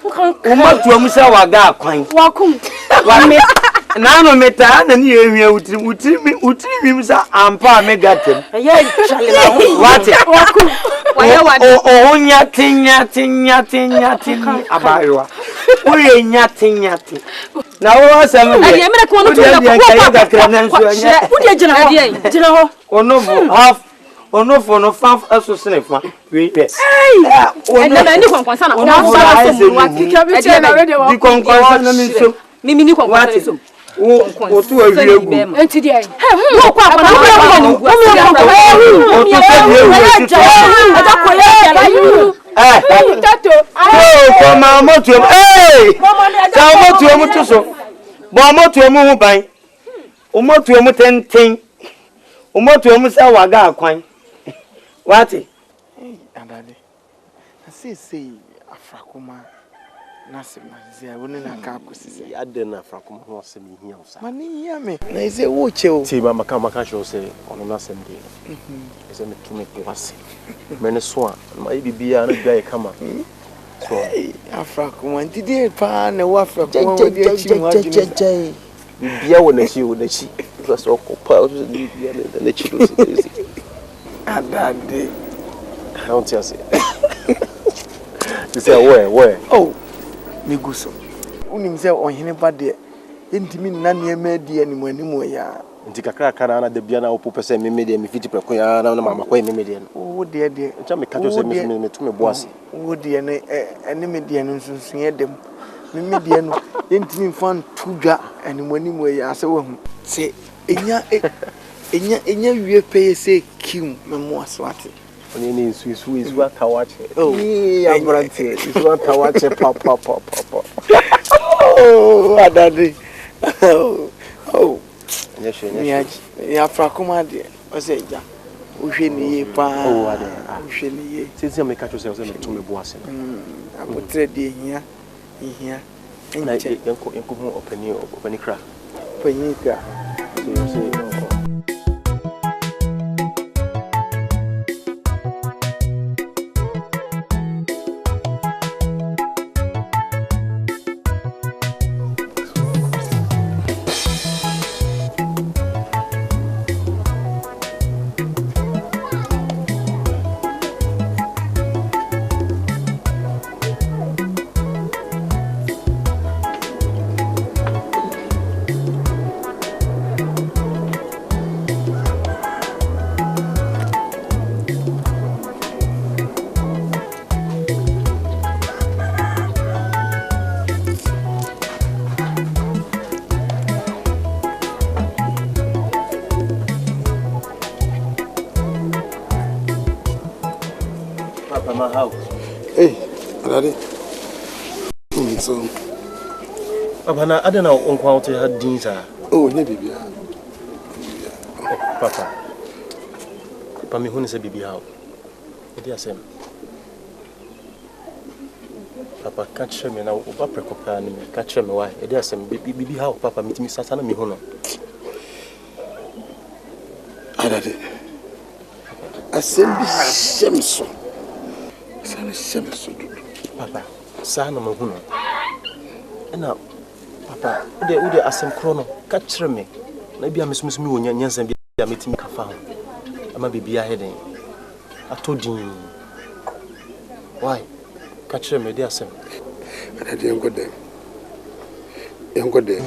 O matu amu se waga akwan. Wakum. Wa me na no meta na ni ehia utiri mi sa ampa me gatem. Ye chale na ho. Wate. Wakum. O onya tinya abayoa. O ye nya na wo asem me. Ade me ko no to na ko na nso anya. Wo de gina ho. Onovo half onofo no faf asosenefa we yes ene na ni kwankwansa na wa kika bi tie na we de wa kwankwansa na mi so mimi ni kwankwansa so o tu awi egu enti die wo kwankwansa wo tato ko ma motu ta motu mu to so bo motu mu hu ban o motu mu tenten o motu mu sa waga akwan wati adade asese afrakoma nasimazia woni na ka akosise ade na afrakoma ho asem hia usa mani ya me na ise wo cheo ti ba maka show say ono na asem de ise me tumi ko ase me ne so a ma bibia na dua e kama so afrakoma ndide pa na wo afrakoma wo de achi mu adwene bibia wo na chi plus okopa o de bibia na chi do se adade don't you say you say where oh me guso unim say ohene ba de entimi nna niema di animu ya nti kakra kana na de bia na opo pese me de me fiti preko ya na mama kwa me de wo de ncha me kajo say me to me boase wo de ne ene me de no sunsun ye dem me de no entimi fan tudwa animu ya ase wo hu se enya wie peye se kim me mo aswate oni ni isu akawache oh ya brante isu akawache papa oh adade oh nyeshe ya frakoma de oseja uhwe ni ye pa oh ade uhwe ni ye sisi me kacho say me to me boase abotre de hia na yenko ho opani kra panyika so Papa, my house. Hey, Daddy. So. Papa, I don't know Uncle to have dinner. Oh, maybe. Papa. Papa, me who say baby how? What you say? Papa, catch me now. Oba prekopa ni me. Catch me why? What you say? Baby how? Papa, me timi sasana me hono. Daddy. Asembi shemso. Sana shemso. Papa, sana me hono. Ena Papa, ude asem krono. Catch me. Na bia mesumsu mi wonya nyansa bia metimi kafa ho. Ama bibia heden. Atodin. Why? Catch me dey asem. Daddy enko dem. Enko dem.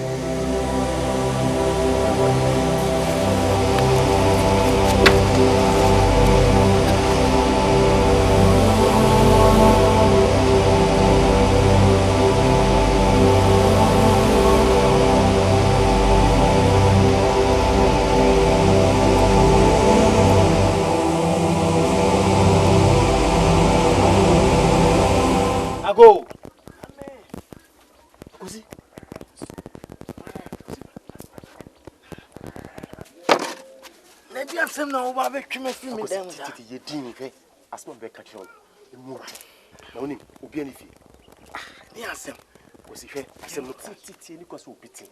Go. Kosi. Na dia asem na wo ba betwe me fi me dem da. Titi ye din hwe. Asma be ka kiro. Emu. Na woni obi ani fi. Ni asem. Kosi hwe. Asem no titi ni kwaso opiti.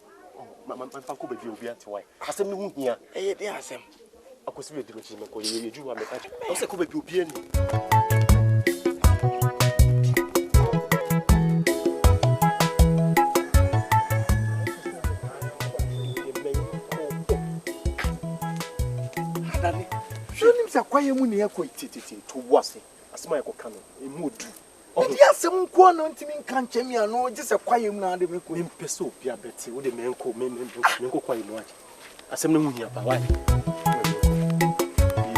Man fa ko be bi obi anti why. Asem ni hu hia. Eye di asem. Akosi be di no chi me ko ye ju wa me ka. O se ko be bi obi ani. Kwaye mu ne yakoi titi to wase asema yako kano emu odu odi asem nko na ntimi nka nchemi ano je se kwaye mu na ade me ko mpese obi abeti wo de menko menko kwaye no aje asem na huhia pa why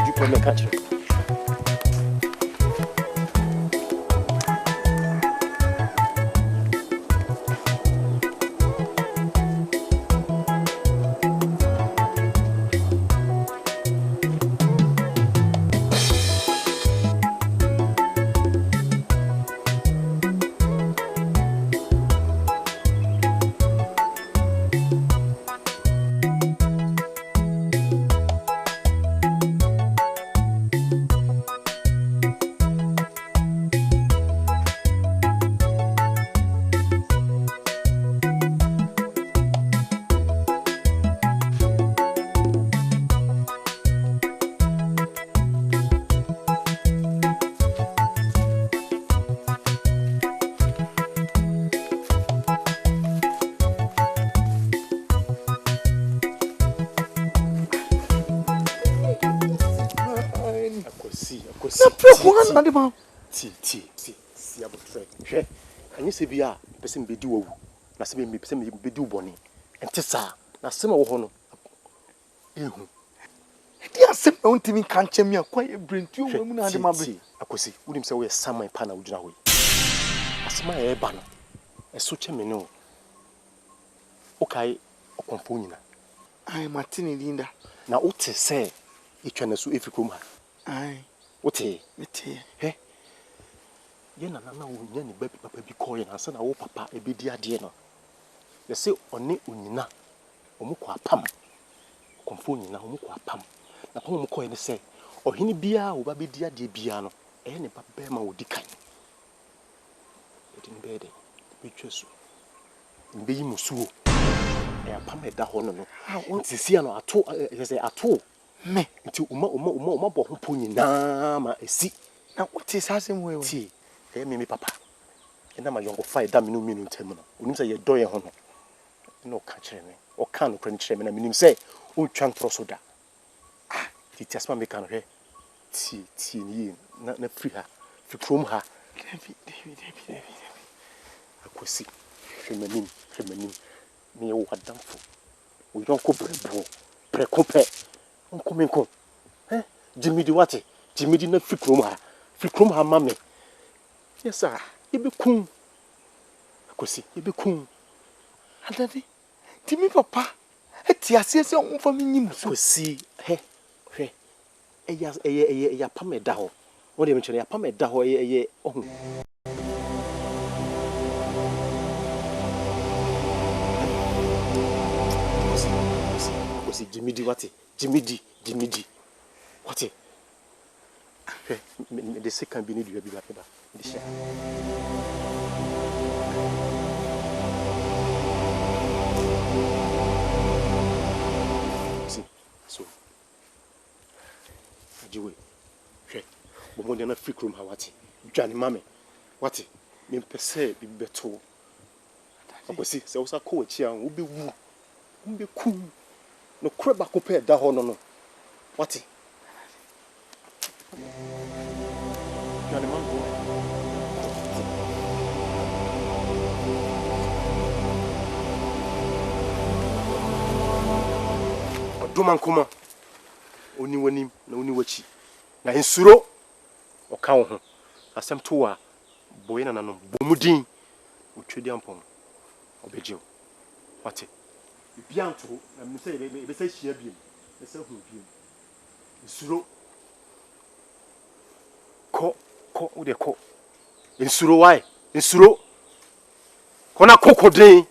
you do me catch si abotwe hwe anyi se bia pese mbedi wowu na se be pese mbedi uboni ente sa na se ma wo ho no ehu di asem na ntimi nka nchemi akwaye brentu wo mu na ade mabe akosi wudim se wo ye saman pa na wudina ho asema ye ba no eso cheme no okay okonfo nyina ai matini linda na uti se itwa na so efikrom ha ai uti he ye na wo nya ni ba papa bi ko ye na se na wo papa ebedi ade no ye se one onyina omukọ apam okonfo nyina omukọ apam na pa omukọ ye ne se ohini bia wo ba bedi ade bia no e ne papa ma wo dikan edi ne bede bitwesu mbe yi musuo e apam eda ho no no sisia no ato ye se ato me nti uma bo ho po nyina ma esi na wote sasem wewe ti e me papa ena ma yongo fa eda minu ntem no onim se ye doye ho no no ka kire me o ka no kire me na minim se o twa ntro so da ti asma me ka no he ti ni na free ha free from ha David akosi hwemanim me wo adamfo wo yonko brebo prekope onkomenko jimidi wate jimidi na fikrom ha mame yes sir ibekun akosi ibekun adavi timi papa eti asese onfa menyim so akosi hwe eya pameda ho What do you mention? Pam da ho ye oh. Jimmy D what? Jimmy D. What? The second be need you be back the share. See, so Ajiwe. Hey, but when you're not free room, how what? Johnny Mammy, what? Me pese be better. I see, so was a coach here and will be cool. No crab back up here, that no. What? Johnny Mammy. Doman kuma oni wanim na oni wachi na nsuro oka wo ho asem to wa boye na nanom bomudin otwedi ampon obejew wate bianto na mse be se hia biem be se hu biem nsuro ko wo de ko nsuro why nsuro kona kokodin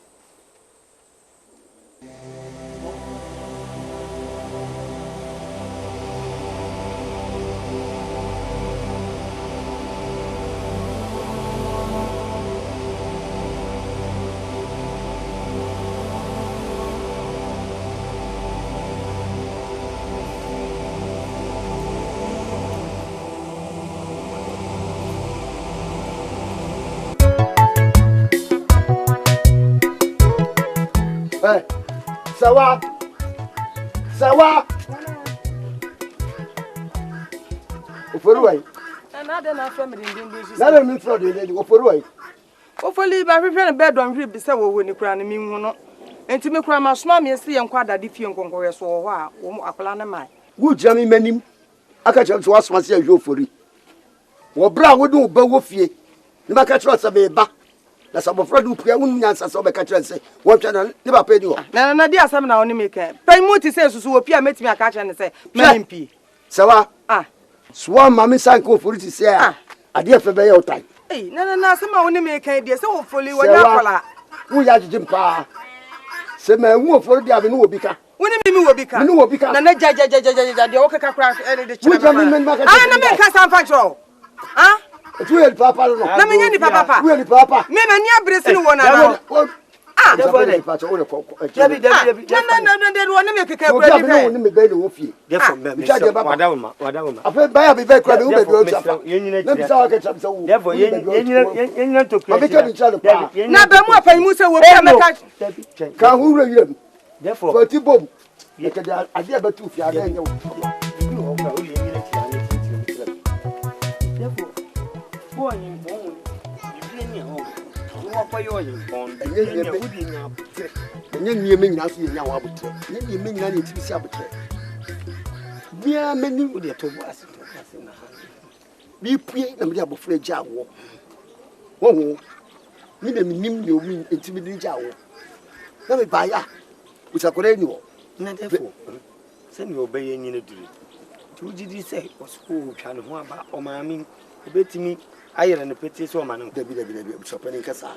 Sawa. Oforuwai. Na de na family ndindi shi. Na me fraud dey oforuwai. Ofoli ba hwehwe ne bed on hwe bi se wo ni kura ne mi hu no. Enti me kura ma soma me se ye nkwa dade fie nkonkowe so ho a wo akola ne mai. Wu jami manim. Aka chere so wasoma se ahwe ofori. Wo bra wo de oba wo fie. Ni ba ka chere so be ba. Na sabofra du pia won nyansa so be ka chere se wo twa na ne ba pa ni ho. Na di asem na woni me kan. Pai muti se susu wo pia metimi aka chere ne se malimpi. Sawa. Swa mami sanko ofori ti se a. Ade afa be ye otai. Na asem a woni me kan die se wo foli wo nya kola. Wo ya jijim pa. Se ma hu ofori dia be no obi ka. Woni mi wo bika. Mini wo bika. Na ja de wo kaka kura de chere. Wo jami men ma ka. Na me ka san fa tro. Tu es papa no. Na me nya ni papa. Tu es papa. Me ma ni abresi ni wona na. David wona me keka bra bi. Woni me be no wo fie. Wadawma. Afa ba ya be be kura be wo be do chapa. Na bi sa wa ka chapa wo. Therefore yen to create. Abi ka bi chalo pa. Na ba mu apan mu se wo pia me ka hu wura wura. Therefore for ti bom. Ye ka dia ade ba tu fie ada nya wo. Boy, you born. You been here. You walk by your phone. And then you would be now. And then you mean as you now. Then you mean I need to be sabotage. We are many with the two was. We pray and we have a free job. Oh, me the minimum you mean intimidating job. Let me buy ya. Which I could anyway. Therefore, send you obey any do it. Two did say was who can one about or mammy. Betty me. Ayer and the petty so man, Debbie, shopping Cassa.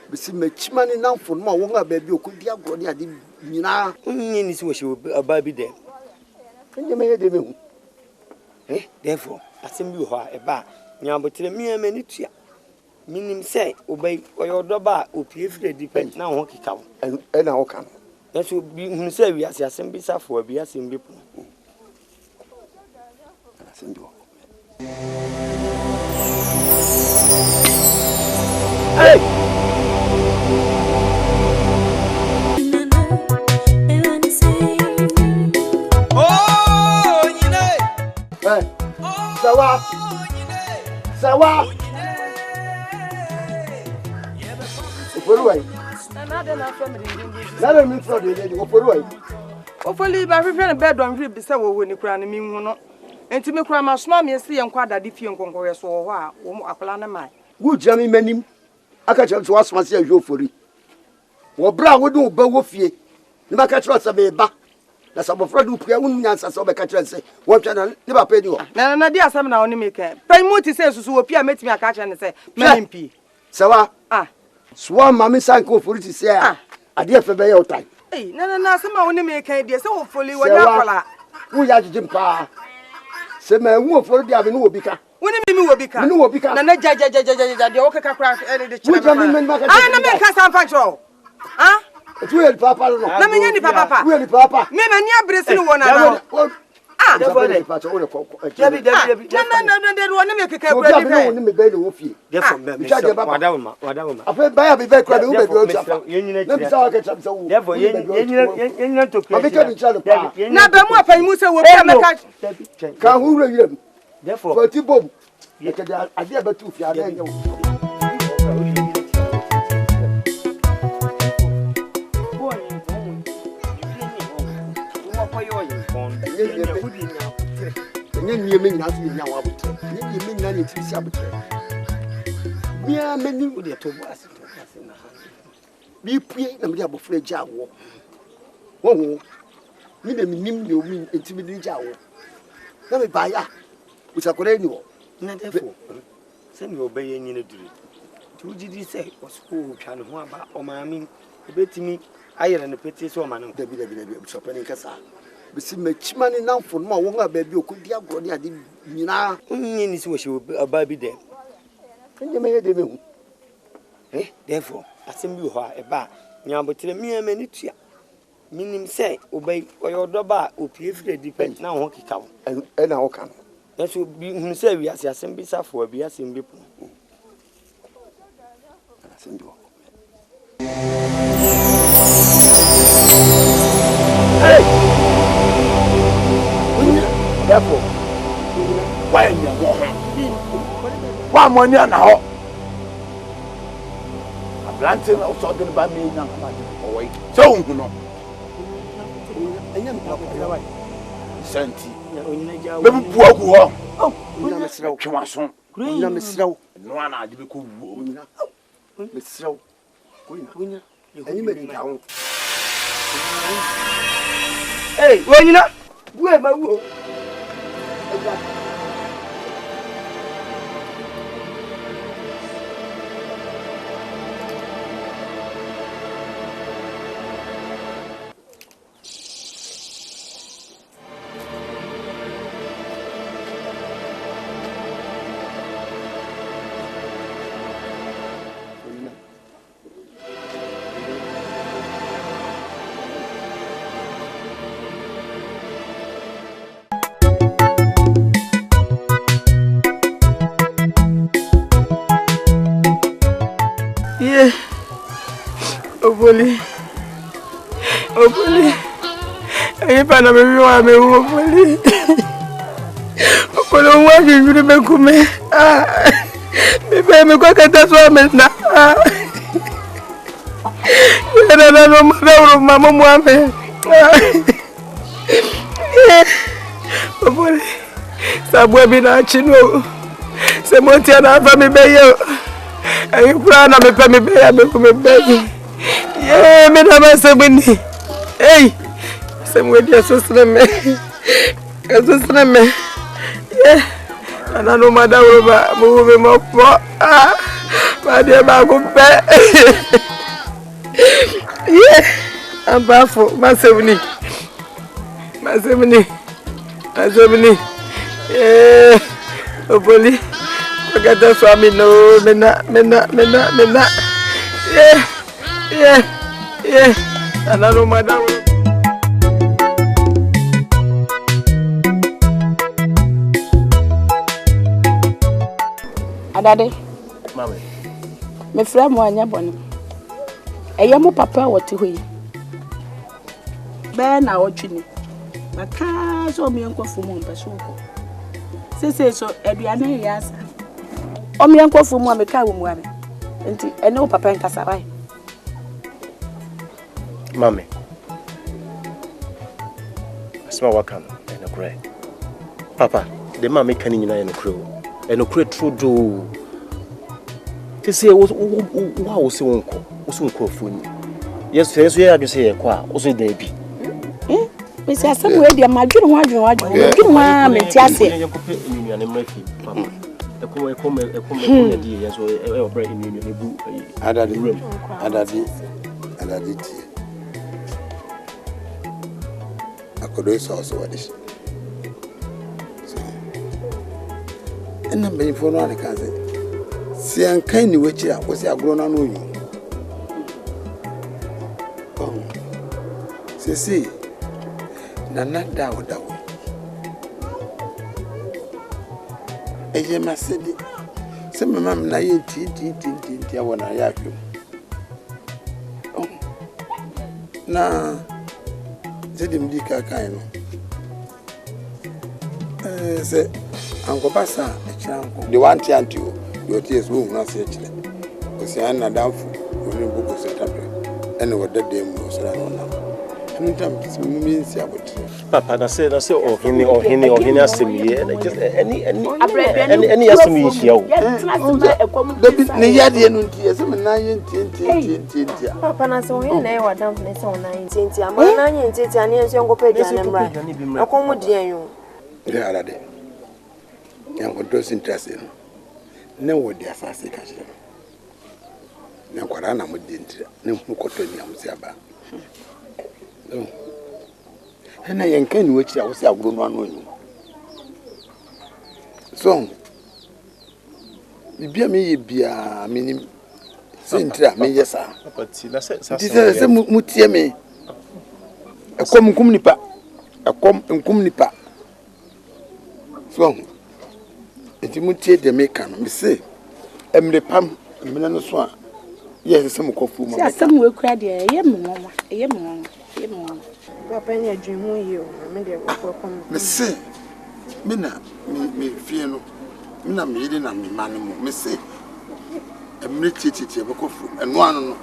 But see, my chimney now for more longer, baby, you could be a good idea. You know, is what you will a baby there. And you made a eh, therefore, I send you a bar. Now, but tell me a minute. Meaning say, obey or your double, or if they depend now, hockey cow, and I'll come. That should be say, we are assembly for a bias in people. Send you. Hey! Oh, hey! Sawa! Oforuwai. Na me fraud dey Oforuwai. Ofoli ba hwehwe ne bed on hwe bi se wo ni kura ne mi hu no. Enti me kura ma soma me se ye nkwa dade fie nkonkowe so ho a wo akola ne mai. Wu jami manim. Aka chere so wasoma se ahwe ofori. Wo bra wo de oba wo fie. Ni ba ka chere so be ba. na sabofra du pia wonu nyansa so be ka kire se wo twa na ne papa ni ho na di asam na oni meka panmu ti se susu wo pia metimi aka kire ne se mampi sawa swa mami sanko foriti se ade afa be ye otai na asam oni meka die se wo foli wo nya kola wo ya jijim pa se ma wu ofori dia be no obi ka woni mimi wo bi ka na ja de wo kaka kra de chira na me ka san fa chro tu el papa no na me nya ni papa tu el papa me na ni abresi ni wo na no de papa to wo ko David na woni me kaka kra bi ka woni me be le wo fie de for me wadawma afa ba ya be be kra be wo be o chafa na bi sa wa ka cham sa wo de for yenina to kra na ba mu afa mu se wo pia me ka hu re yem de for for ti bom ye ka da ade ba tu fie ada nya wo Nye me nyina so nya wa botre nye me nyina ne ti sia botre bia me ni wo de to bo ase na bi pue na me de abofra gya wo wo ni de me nim ne o mi enti me de gya wo na me ba ya usakore ni wo na defo se mi obeye nyina duru tu jidi se osko twa ne ho aba o maami ebetimi ayere ne pete so o ma ne dabi usapani kasa bisi machimani namfo no won a baabi okodi agro ne ade nyina nyi ni si wo hye aba bi de enye me de me hu therefore asem bi ho a eba nyabotere mi amani tua minim se obey oyodoba opie fire depend na ho kika wo na ho kan eso bi hu se wi asem bi safo abi asem bi pu asem bi therefore why you why money na ho ablantin also dey ba me na ma o wait so hu no enya me pa ko wa senti be bu agu ho nya me sraw twaso nya me sraw no ana ade be ko wu me sraw ko nya enyi me ka ho wonyina bue ma wo Oboli. Ayi pana me wi wa me oboli. Oboli wa bi yuri be kume. Me be me ko kata so me na. Era no ma mama mo ame. Oboli. Sabwe bi na chino. Se mo tia na fa me be yo. Ayi kura na me pe me be ya me kume be. Yeah, me na masabuni. Hey, semwe dia sostreme. Kasostreme. Yeah. Ana no madawro ba mo be mo po. Ba dia ba ko pe. Yeah. Ambafo masabuni. Yeah. Oboli. Ogada swami no mena. Yeah. Another madam. Adade. Mama. Me fra mo anya bonu. Eye mo papa wote hoyi. Be na otwini. Maka so me enkofu mo mpeso ko. Sese so aduane ya asa. O me enkofu mo ameka wo mu ame. Enti ene o papa nkasa bai. Mami. Asma wakano eno kure. Papa, the mama can you eno kure. Eno kure true do. Te say wa wo se wonko. Wo se wonko funi. Yes, yes we are just here kwa. Wo se dey bi. Me say asem we dia madwene ho adwene menti ase. Adadi tie. Akodo so wadish. So. Enna me info no ane kaze. Si ankan ni wechi a wo si agro na no yu. Sisi nana dawo. Eye masedi. Se mama na ye ti awona ya hwem. Na zedi mdika kai no. Se anko pasa echanko. De wanti antio. Yo ties wo na se echile. O se an na damfu. Oni buko se tape. Ene wodade mu so na no. Papa, na say ohini asemi any asemi here. Ne yade no ntie se me na ye ntie. Papa na say ohini na e wadam na say ona ntie ama na nye ntie ane enso ngopa aduane mra. Akomu dian yo. De alade. Yango dos interest no. Ne wodi asase ka kire. Ne kwara na mo di ntira. Ne hu koto ni amsi aba. Ena yenkan ni wachi a wo se agro no anu anyu. So bibia me ye bia minim sentra me yesa. Papa ti na se se mutie me. Ekom nkum nipa. Nkum nipa. So enti mutie de me kan me se emre pam emre no so a yes se mkofu mo. Se asem we kura de eye me nwa. Papa nya dwemu yi o me de kokko me se me na me fie no me na me yide na me mane mo me se emre titi be kofu eno anu no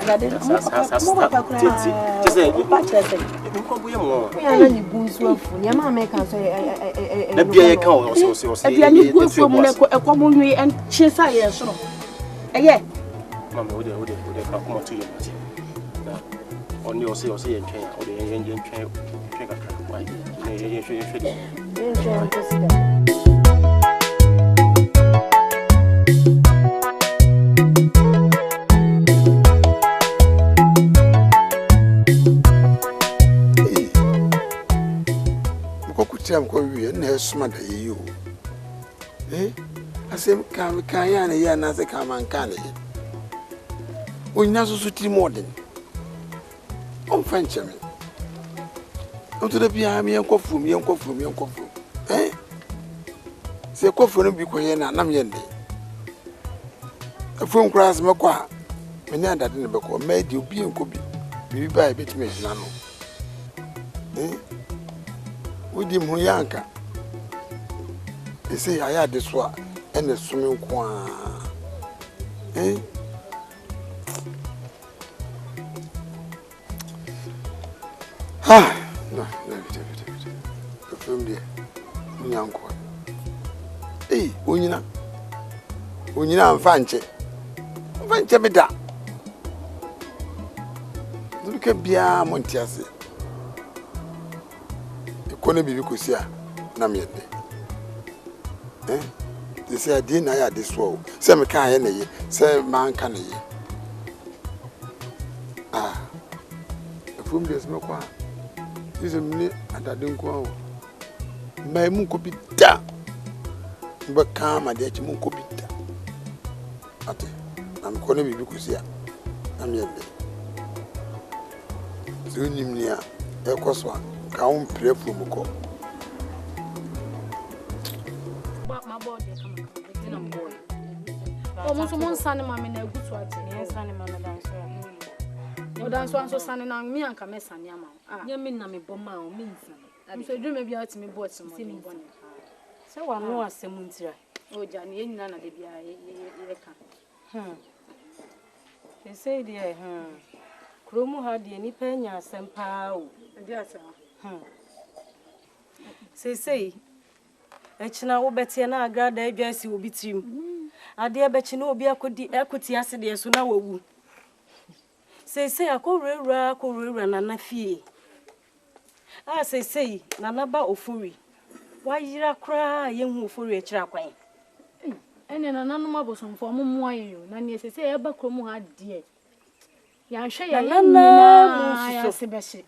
Adade mo papa kura tese ko buye mo ya na ni bunsu afu ni ama me kan so na bia ye kan o se bia ni bunsu mo na ko mo nwi en chisa ye so eye mama ode ka kuma to you na oni o se ye ntwen ode ye ntwen kakra why ye ko wi na suma da yi o asem kan ya na ya na se kan man kan ye onya so ti modern on fanche me on to da bia me enkofu se kofu no bi ko ye na nam ye ndi afun kras me kwa me ni adade ne be ko me di obi enkobi bi ba e betime jina no Udi mu yanka. Ese aya de so a ene sumi nko a. No. From there. Nyanko. Onyina mfanche. Mfanche bida. Duke bia montiase. Kone bibi kosia na me de they say adi na ya this wo say me kan ye na ye say man kan ye from this me kwa this me adade nko o mai mu ko bida ba kama de chi mu ko bida ate na me kone bibi kosia na me de so nyimni a ekoso ka un prefu muko my body come boy almost one son mama na gutu ati yes son mama dance no dance one so son na me anka me san yama nya me na me boma o me nsan so drum be ati me bot mo me bone se wa no asem ntira o ja ne nyina na de bia ye ka they say there kromu ha de ni pa nya asem pa o de asa say echina wo betie na agrada adwasi obi trim ade e bechi na obi akodi ekoti ase de so na wawu Say akorura nana fie. Ah say nana ba ofuri. Why yira kra yehu ofuri akira kwan. Ene nana no mabosomfo mo moayo na ne say eba kromu ha de. Ya hwe ya nana ya sebehye.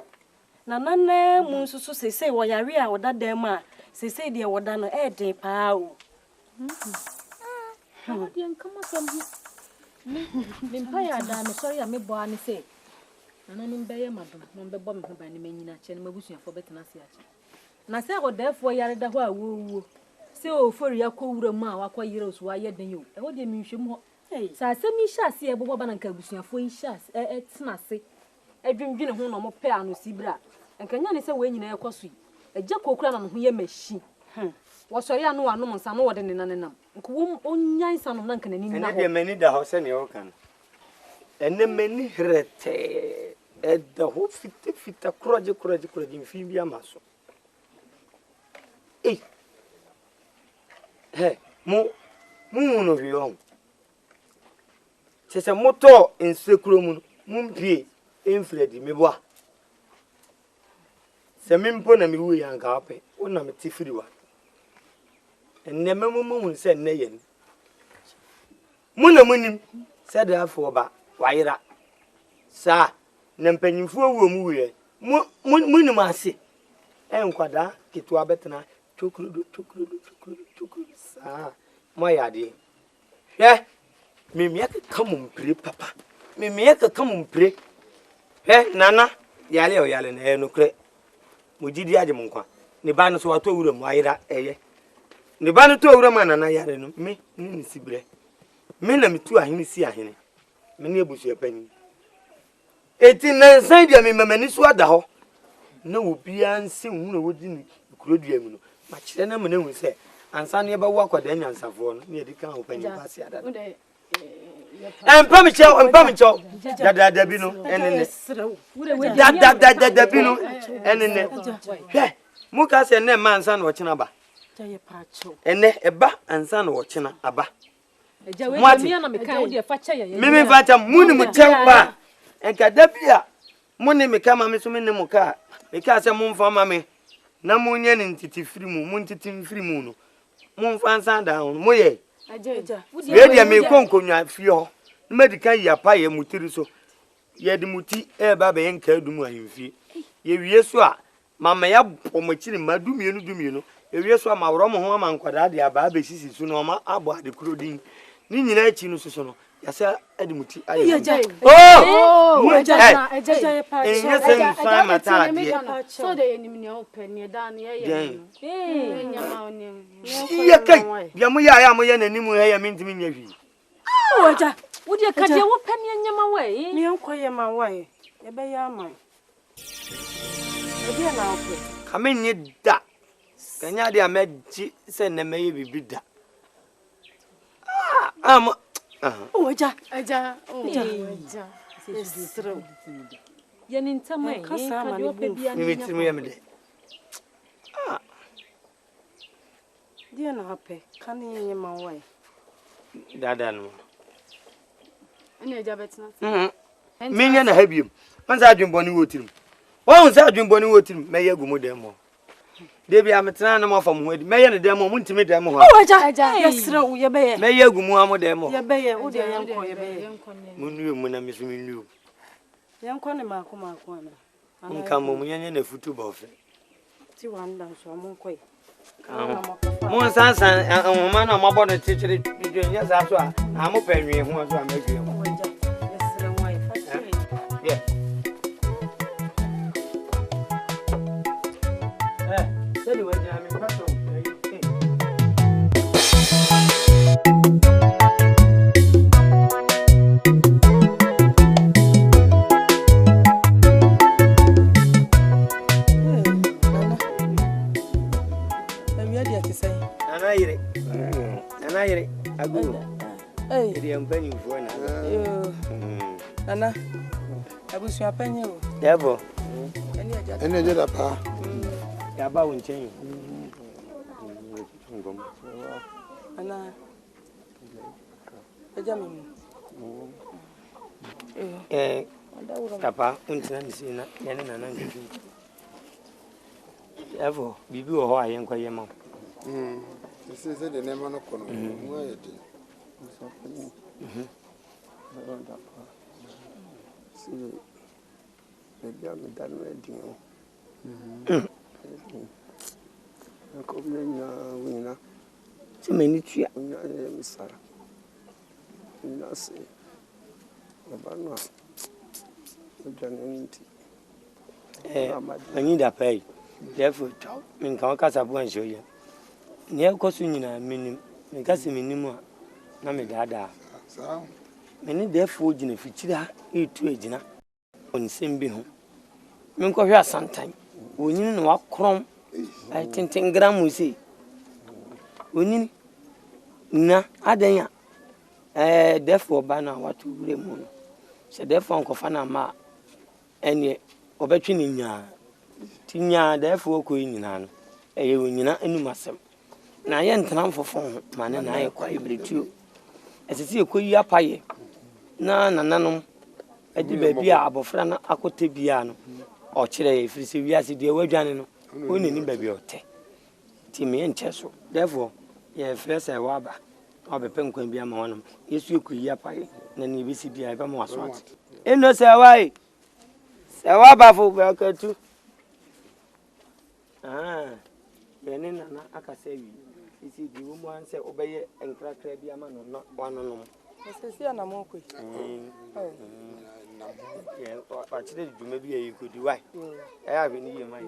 Nana na munsusu say wo yare a woda dem a say de woda no e den pa o. Di nkama sam me mpa ya da me sorry ya me bo ani say nana nim beye madom mo be bo me ho ba ni manyina che na mabusuafo betena se ache na say go therefore yare da ho a wo say ofori akowura mu a wakoyire oso wa ye den yo e ho de mi nhwem ho sa asemi hya se e bobo ba na nka busuafo yi hya tena se adwindwene ho no mo pe ano sibra nkanya ne say we nyina ekoso yi agya kokura na no ho ye machi wasori anu anom nsa no wode ne nanenam nko onyan sa no na nka nani na ho ene de mani da ho se ne o kan ene mani hrete da ho fita kuraje mfi bia maso mo no bi on se moto ensekuro mu mu pie enfredi meboa se mimpo na mi wu ya nka ape wona me tifiri wa enne mamumu se nne yen muna munim se da afo ba wayira sa na mpanyimfo awu mu wiye munim ase enkwada kitu abetena chokrudu sa moya de hwe mimiya ka kamumpre papa mimiya ka kamumpre nana yale na enukre mujidi aje munkwa ne ba no so wato wura mu ayira eye ne ba no to wura ma nana yare no me ni sibre me na mitu ahene si ahene me ne ebusu epani eti na nsan dia me mamani so ada ho na obi anse hu na wodi ni kurodua mu no ma kire na me na hu se ansa ne ba wo akwada nyansafo no ne edika ho pani pase ada empam cho da bi no enene da bi no enene hwe muka se ne ma ansa na wo kina ba ene eba ansa na wo kina aba mimi facha muni mutempa enka dabia muni mekama me so me ne muka meka se mumfa ma me na munye ne ntiti firi mu muntiti mfiri mu no mumfa ansa da ho moye we dia me konkonwa fie ho medika yapa ye mutiri so ye de muti e ba be enka adum ahemfie ye wie so a mama ya pomachiri madumienu ye wie so a mawro mo ho ama nkwada de aba be sisi so no ma abo ade krodin ni nyina achi no so no ya se ade muti aye eja pa so de enimni opani da na ye nyama onim ye kai ya mo ya mo ye nanimu he ya mintimi nya hwi oja wodi ka de wo pani nyama we mi enkoye ma we ye be ya ma ebi na ope kamenye da kanya de ameji se na meye bibi da oja sisro ye ni ntamai ka de wo pe bia ni mitimi ya mede dia na hape kan ye ma we dada no ene eja betena minya na habiem manza adwenboni wotirim won sa adwenboni wotirim meye gumu dem mo debi ametena na mafam ho edi meye ne dem mo muntimi dem ho oja yesre wo ye beye meye gumu amo dem mo ye beye wo de yenko ye beye munue mu na misumi nnu yenko ne mako ana nka mo munyenye na futu ba ofe ti wanda so mo nkoi mo sansan ahoma na mo bodo chichiri djo nya za so a amo panwie ho so a madwie ho yesre wo ye fa yeah sani wajina mi pato Nana agu edi ambani mfona nana abusu apanye o debo ene je da pa ya ba wonchen ngom ana eja memu Papa, untina ni sina, yani na nangu. Evo, bibi wo ho ayen kwa yema. This is the name of Kono. Why it is? See, maybe I'm done wedding. I come in, winner. So many tree. Sarah. You say, Abana. I need a pay. Therefore, in Kankasa, show you. Near Cosunina, meaning, because minimum, Name Dada. Many therefore, Jina Fichida, eat to a dinner on the same behold. Minko here sometime. When you know what crumb, I think 10 gram we say. When you na, Adaya, therefore, Bana, what to blame. So therefore, Uncle Fana, and ye, Obetwin, Tinya, therefore, Queen, and a Unina, and Massam. Na ye ntena for phone man na ye kwa ibretu asisi ekoyi apaye na nananom adi baabi a abofra na akote bia no o kire efiri se wiase de wadwane no oni ni baabi ote ti me enche so therefore ye fresh e waba obepe nkwan bia ma wonom yesu ekoyi apaye na ni bisi bia be ma waso ate eno se wai se waba fo be akatu yene nana akasa wi isi di wo mo anse obeye enkrakra bia ma no no wano no sesi ana mo kwe wa chide djuma bi e ko di wai e ya bi ni ye mai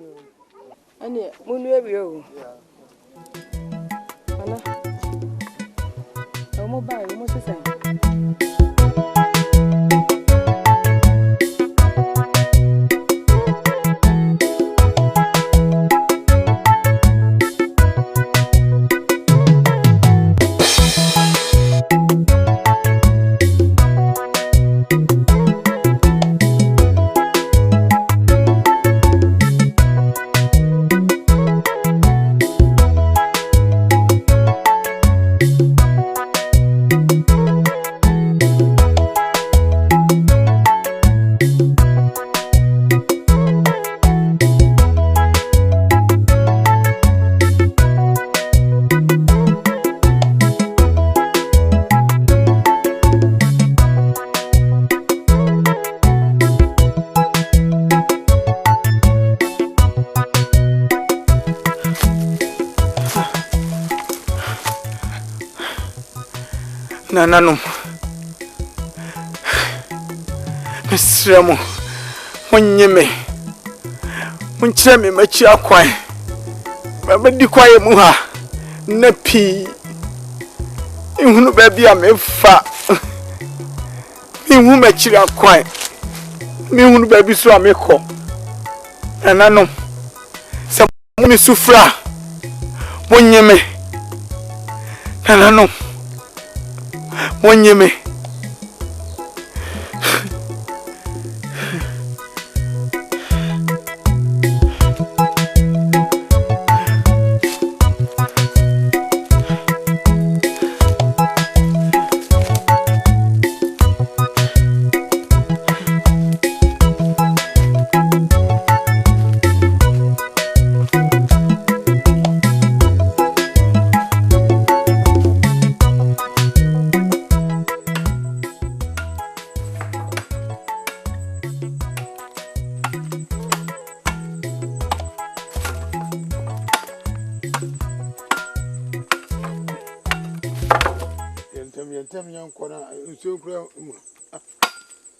ani munu ebi o ana o mo ba o mo sesa Nananum Mesremo Wonyeme Munchire me machi akwan Babadi kwaye mu ha na pi Ihunu baabi a mefa Mihu machire akwan Mihunu baabi so amekọ Nananum Se mu sufra Wonyeme Nananum Wonyeme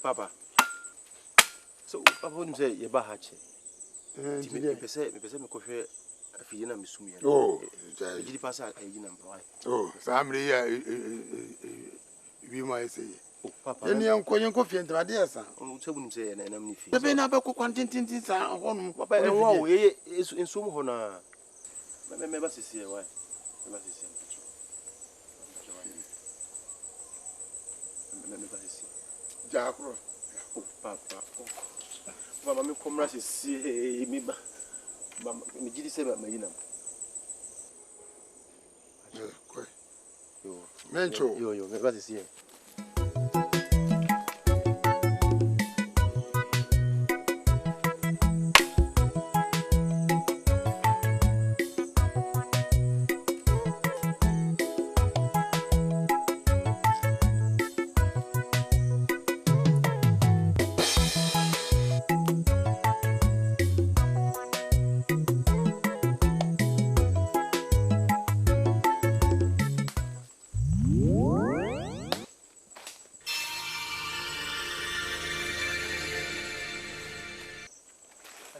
Papa. So, Papa wouldn't say you're bahachi. Me coffee a feeling I'm assuming. Oh, did you pass out a number? Oh, somebody we might say. Papa, any young coffee and my dear son. So wouldn't say an enemy. The Benabaco quantity on Papa, and wow, is in some honor. Remember, see why. Jacro. Oh, Papa. Papa, me come rush see me. Me did say about my inam. Mencho. Yo, never see.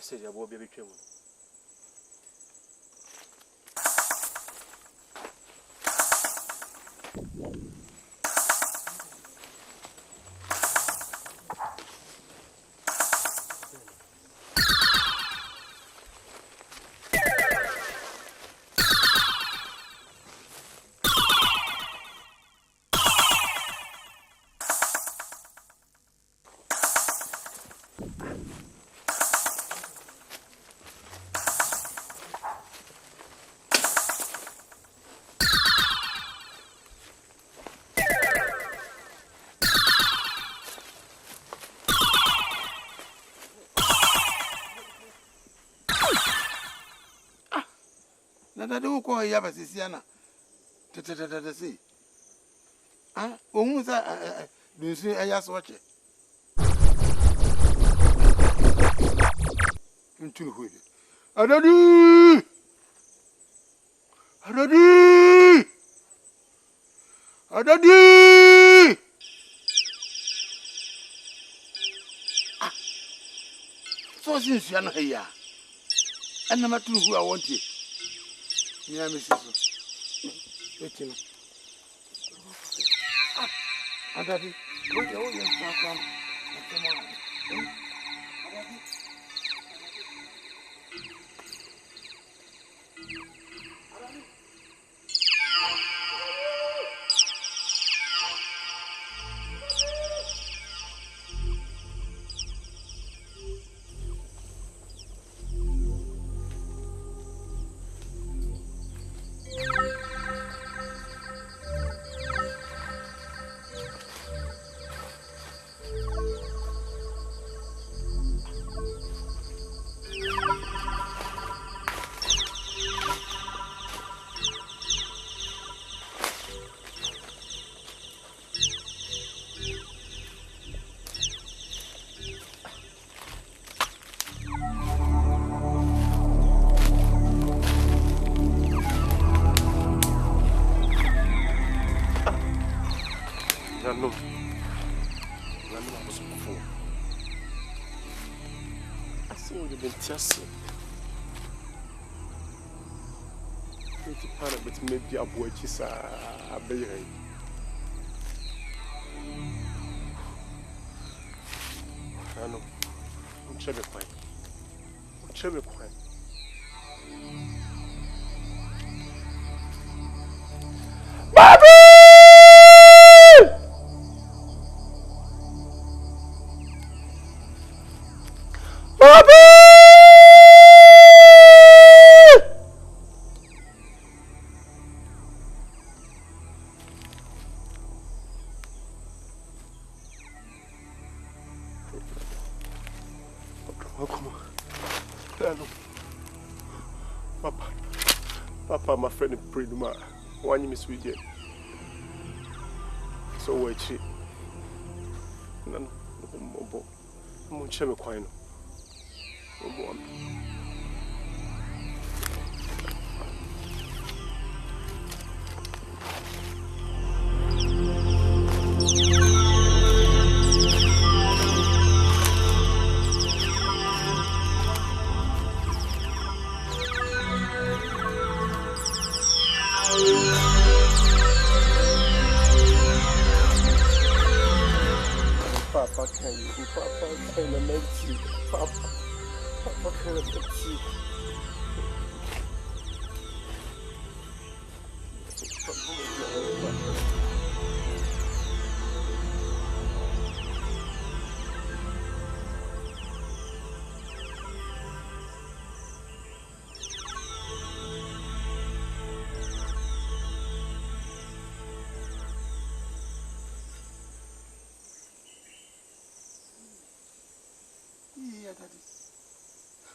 said you will be between. Nada do ko ya ba sisiana tete see ohun sa dunsu eya so che ntunu ho bi adadi so sinsu na ya anna matunu hu a wontie Minha mesiso. Etino. Adadi. What you want from? No. I was before. I saw you've been testing. It's a panic, but maybe a boy is a baby. I know. I'm sure you're fine. I'm sure you're fine. Papa, my friend, prayed my one miss with you. So wait, she. No, I'm on Chemi Quine. Papa, can I make tea? Papa, can I make tea?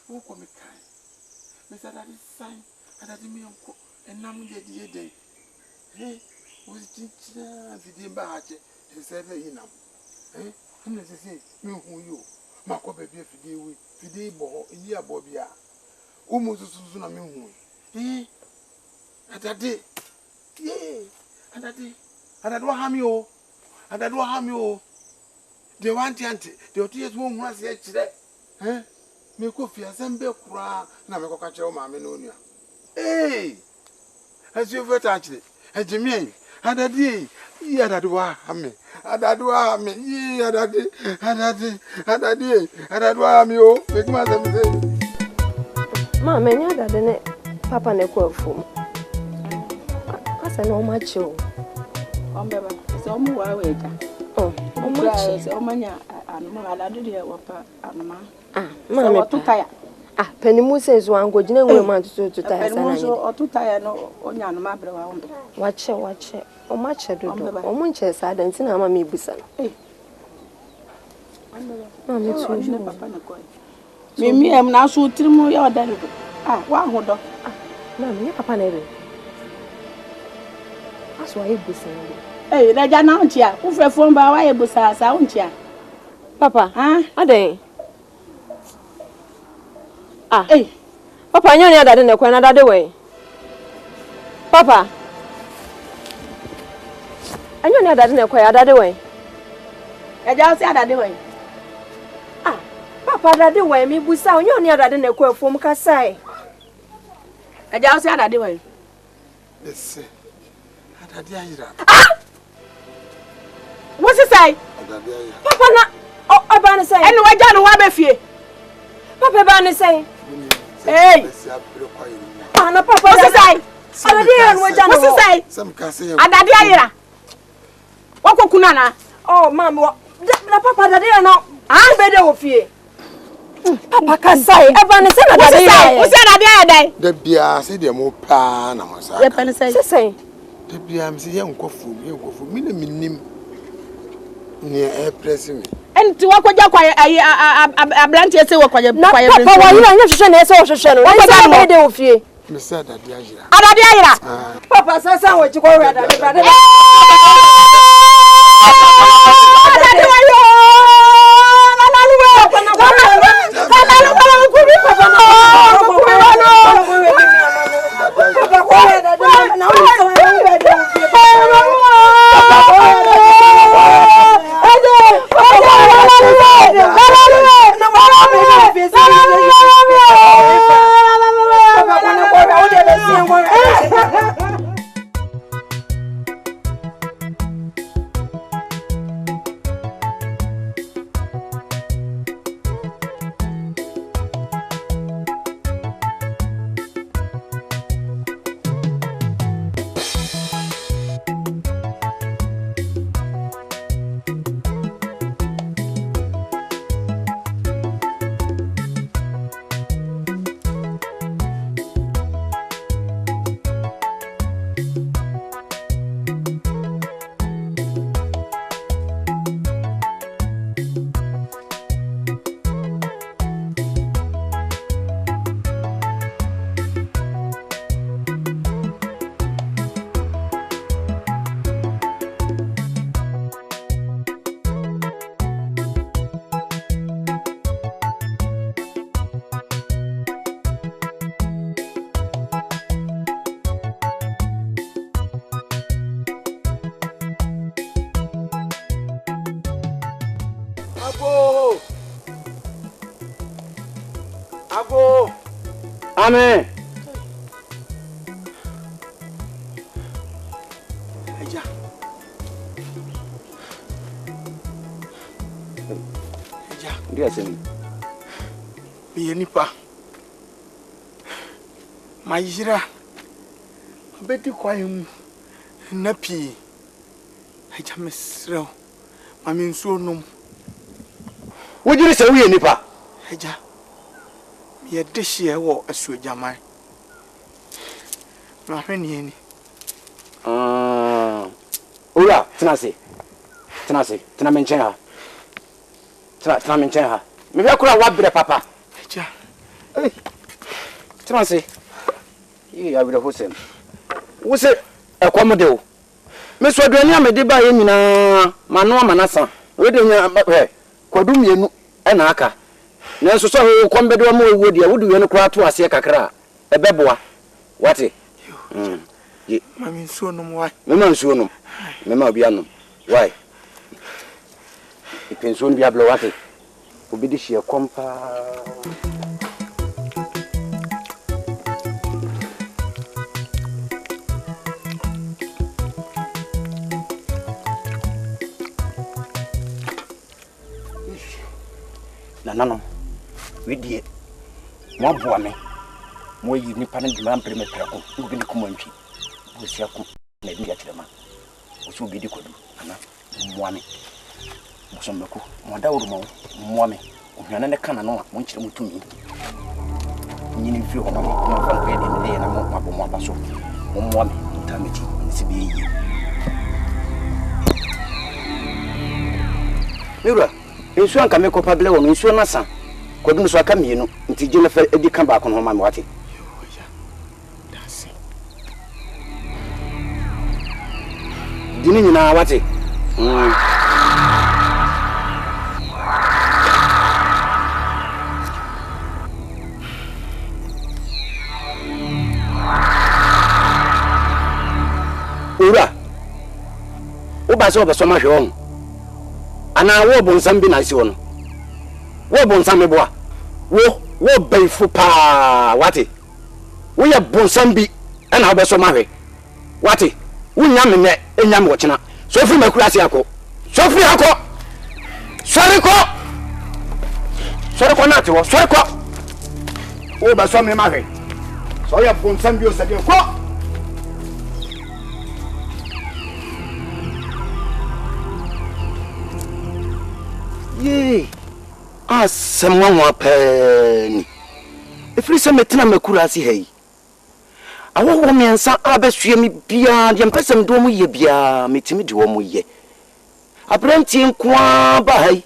Who come me kind? Mr. Daddy sign, and Daddy me uncle, and now we get day. Hey, was teaching the Bahache, and said, you know, eh? And as I say, me who you, Marco baby, Fide Bo, in year Bobia. Almost Susan, I mean, eh? And that day, yea, and that day, and I don't harm you, and I don't harm you. They want auntie, the tears won't was yet today, eh? me ko fi asem be kura na me ko ka kire o ma me no nua asu feta akire ejimi adade yi adade wa ame yi adade wa ame o me kuma asem se ma me nya adade ne papa ne ko afum asa no ma chiwo ombeba se omu wa weja omu chi se omanya anuma adade de wapa anuma ma me tutaya penimu se zo ango gina nwe ma tutaya sana ni penimu tutaya no onya anuma bre wa ombe wache o ma che dodo o mu nche sa dan tina ma me busa ma me tu ne papa ne ko me em na so trimu ya odare ko wa hodo ma me papa ne re aso ayi busa na ja na ontia wo frefo mba wa ye busa sa ontia papa aden papa nyo ni adade ne kwa na adade we papa anyo ni adade ne kwa adade we ja si adade we papa adade we mi busa onyo ni adade ne kwa fom ka sai ja si adade we ese adade ayira wo si sai adade ayira papa na oba ne sai eni wa ja no wa be fie papa ba ne sai na papa wo si sai adade ayira no wa ja no wo si sai sam ka se adade ayira wo kokuna na mama na papa adade ayira no be de wo fie papa ka sai eba ne sai na adade ayira wo si adade ayira dai da bia se de mo pa na mo sa ye pa ne sai sai da bia mi se ye nkofu mi na minim ni e press mi enti wakoja kwa ablanti ese wakoja kwa papa wa yira nya hwehwe na ese wo hwehwe no ese ba de wo fie mi se adade ayira papa sasa wo chi ko we adade ba de Abo. Amen. Aja. Ndia semi. Biye nipa. Mayira. Beti kwayem na pi. Aja mesrew. Mami nsuo nom. Wojiri se wiye nipa. Aja. Ye dehye wo asuojaman. Na hwene ni. Ora, tenase. Tena menchen ha. Tena menchen ha. Me bia kura wa bere papa. Aja. Tenase. Yi ya bere hosem. Wo se ekwom de o. Me so aduani amede ba ye nyina mano amanasa. We de nya kwadum yenu na aka. Nanso so ho kombe de mo ewu de wo de yenu kura to ase kakra ebeboa. Wate? Ye mami nsuo nom wa. Mema nsuo nom. Mema obi anom. Why? Ipensuo bia blo wate. Obi de hie kompa. na nanom we die mo aboa me mo yi nipa ne dima ampere me preko ngo bi ko mantwi wo sia ko na bi ya kirema wo so bi di kodu ana mo ame mo so meko mo da woro mo ame o hwana ne kana no mo nkire mo tumi nyini fi ho mo fa ko ye de na mo abo mo abaso mo ame ntameti nsi bi yi Mira, ensu anka me kopa bele wo no ensu na san. Kodum so aka mienu, nti gye na fa edi kan ba ko no ma me wate. That's it. Dini nyina wate. Ura. Uba so be so ma hwe won. Ana wo bonsam bi na isi wono wo bonsam me boa wo baifu pa wate wo ye bonsam bi ana wo so mahwe wate wo nya me ne enya me wo kina so firi makura ase akọ so firi akọ sori ko na te wo sori ko wo ba so me mahwe so ye bonsam bi o se de ko Ye asema wa pani efiri se metina makura ase hai awo miensa abesue mi bia de mpesem do mu ye bia metimi de wo mu ye abranti nkoa ba hai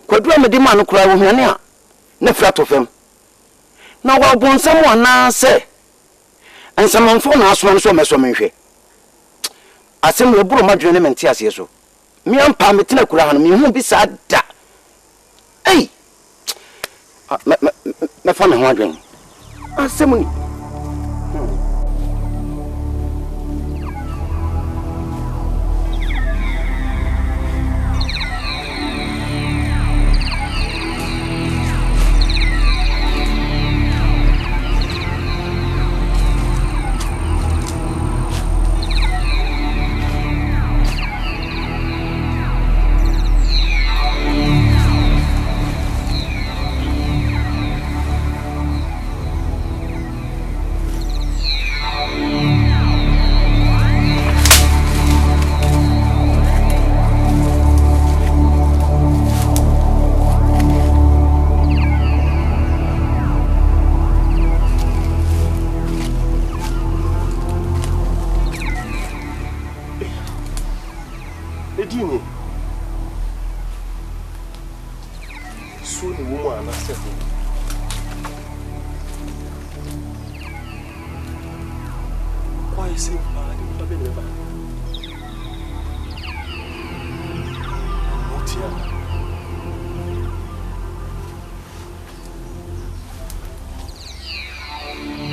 kwadu amede ma no kura wo hwane a na fra to fam na wa bonsam wana se ensamanfo na asoma no so meso menhwe asem we buru madwene ne mente ase so mi ampa metina kura hanu mi hu bi sa da ei me fa me ho adwen asemuni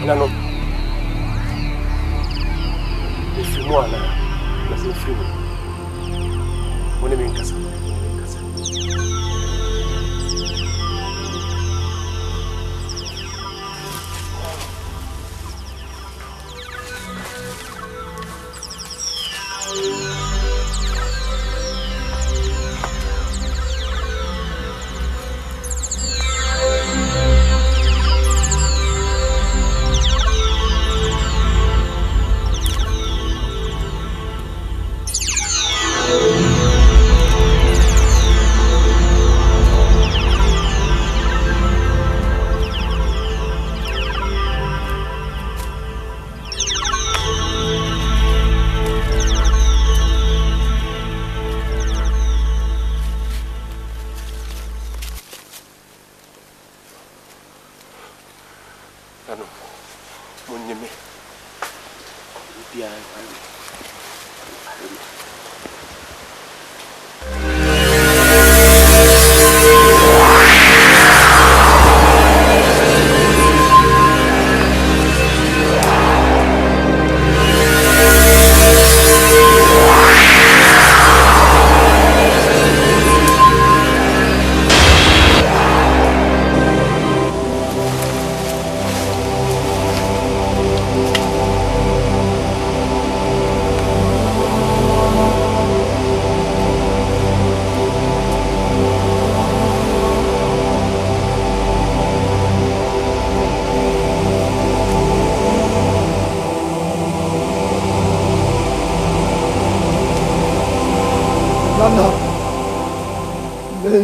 Nano. Fais-moi là. Là c'est fini. On est bien cassé.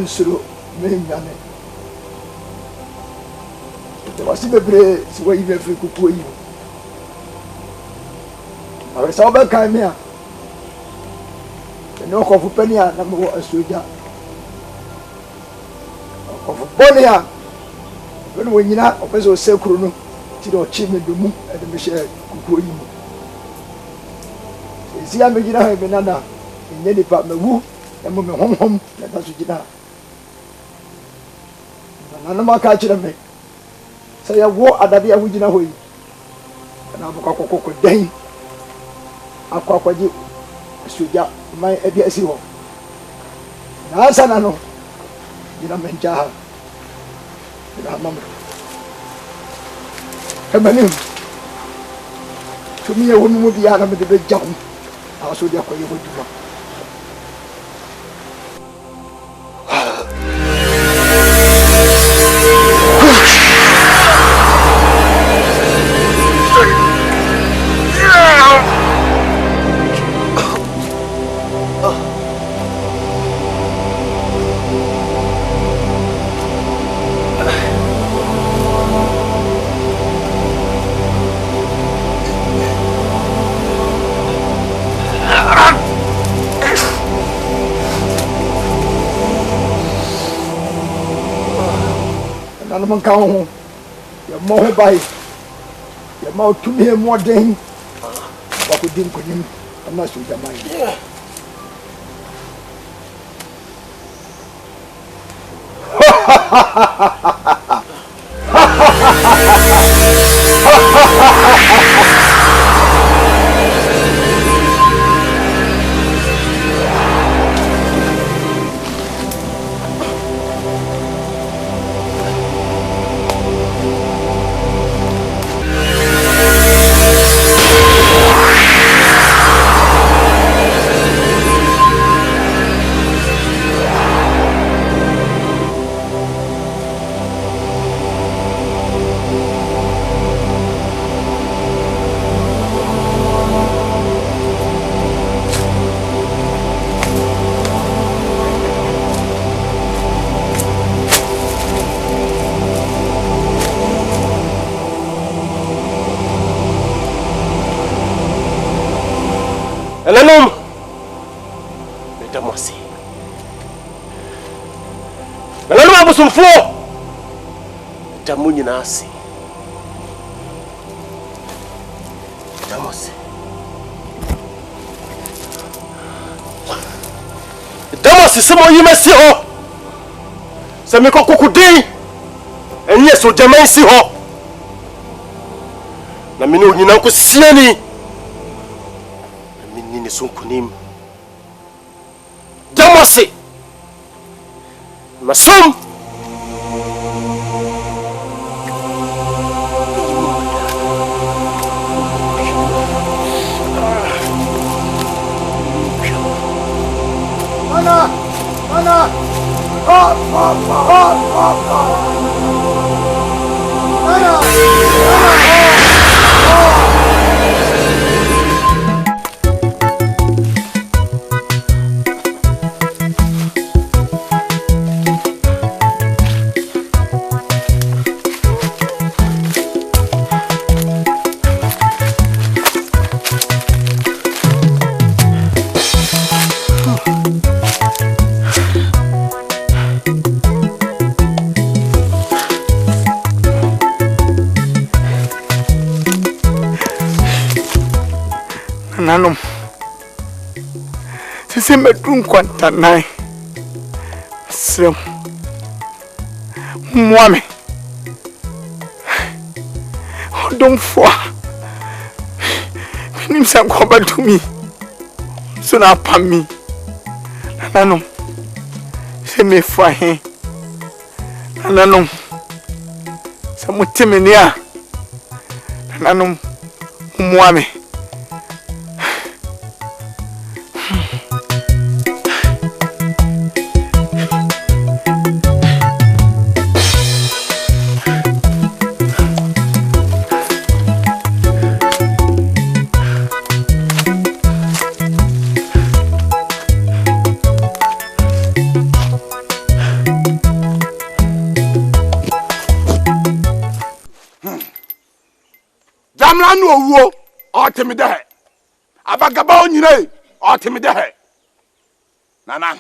nsoro menwane te wasi bebre si wa yi afri kuku yi awe sa oba kan me a no ko fu pani a na mo asoja ko fu boni a no wo nyina o pese o sekuru no ti do chi me do mu e de me hye kuku yi mu ezi a me nyina ha me nana nye nipa me wu e mo me honhom na da so nyina na ma ka kire me se ya wo adade a hu nyina ho yi na bo kokoko den akwakwaji suja mai edi asi ho na sana no nyina me nja ina mama kamanim tumi ye wo mu bi ana me de be jahu aso dia ko ye ho duma man ka ho ya mo ho bai ya ma tumi mo den wa ko din ko nim ama so jamai Elenum, mesdames, voici. Elenum abusumfo, damu nyina ase. Mesdames, se mo yime si ho, se me kokukudin, enye so jaman si ho. Na mini nyina nko siani. Ni sunkunim damase masum Mana nanom sisi medun kwanta nai sem muame odom fo nim san ko badumi so na pami nanom se me fo he nanom se mutimeni a nanom muame Jamla no owuo otemede he. Abagaba onyire otemede he. Nana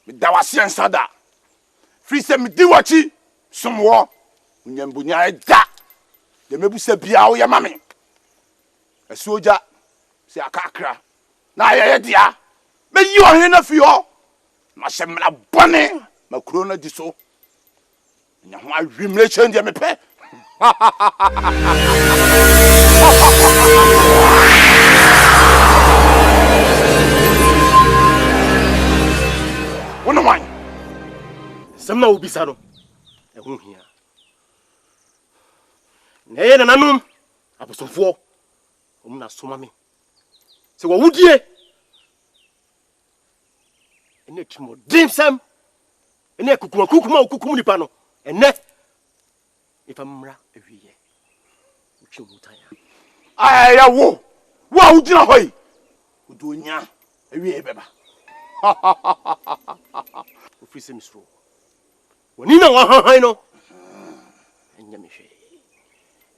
me dawase ensada. Free se me di wachi somwo. Unyambunya eda. De mebusa bia wo ye mame. Asuoja se akakra. Na ye dia. Me yi ohene na fi ho. Ma semla bone makuro na di so. Nya ho awimre chen dia me pe. Wono wan. Semna ubisa no. Ehun hia. Na ye nananum abosomfo. Omna soma me. Se wo wudie. Ene timo dimsam. Ene kukuma nipa no. Ene ifamra ewiye. Uchi mutaya. Aya wo. Wa ugina hoyi. Udonya ewiye beba. Ofisi misro. Woni na wa han no. Enya me hwe.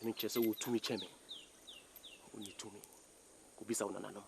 Ene chese wo tumi cheme. Oni tumi. Kubisa unanano.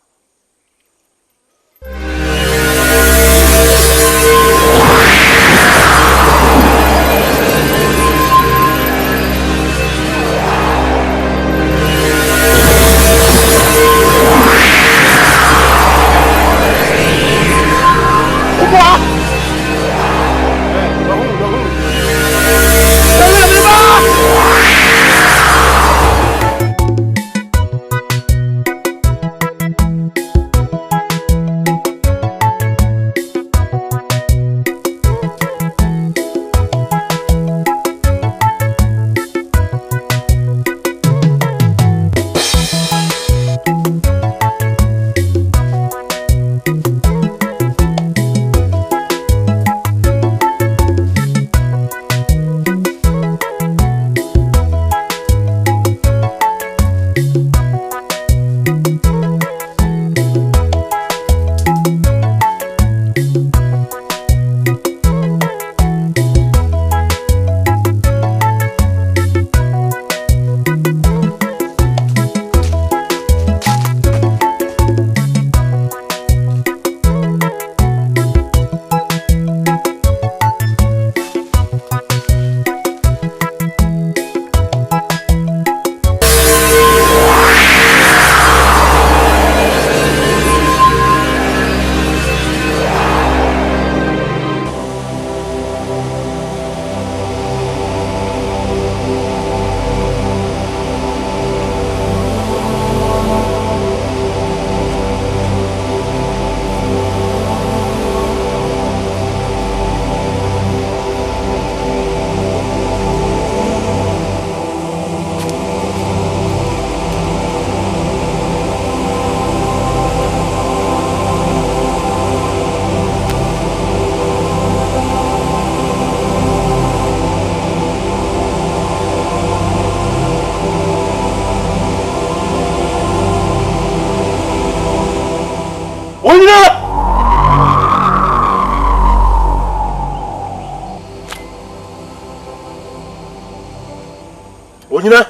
Onyina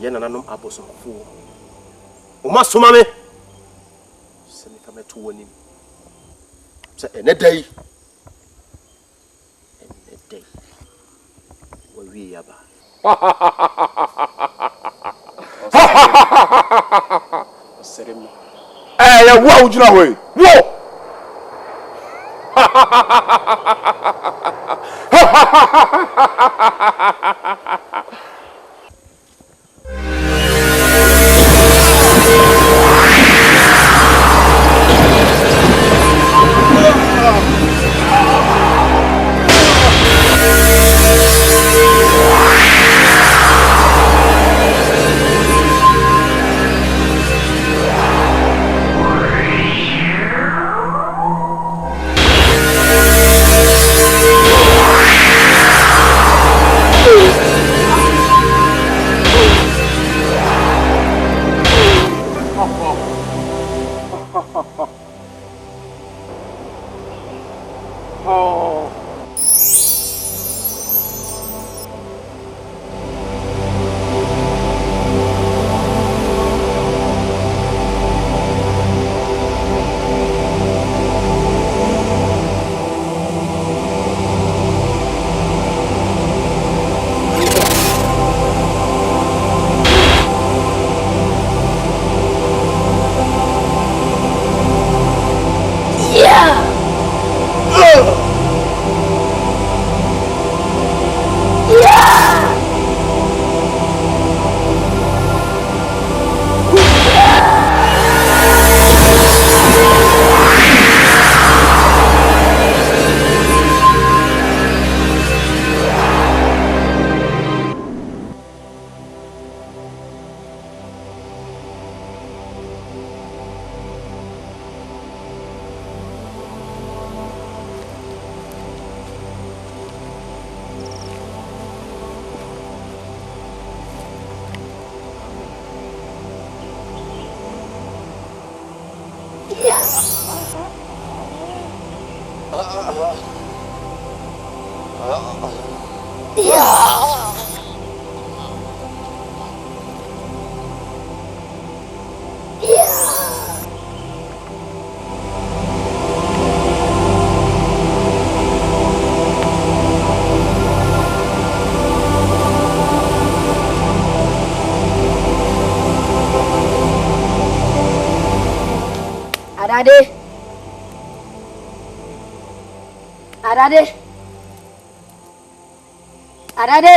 ye nananom abosomfo Oma soma me se me fame to wonim se enedai wa wi yaba serem ya wo ujina hoy wo Arade.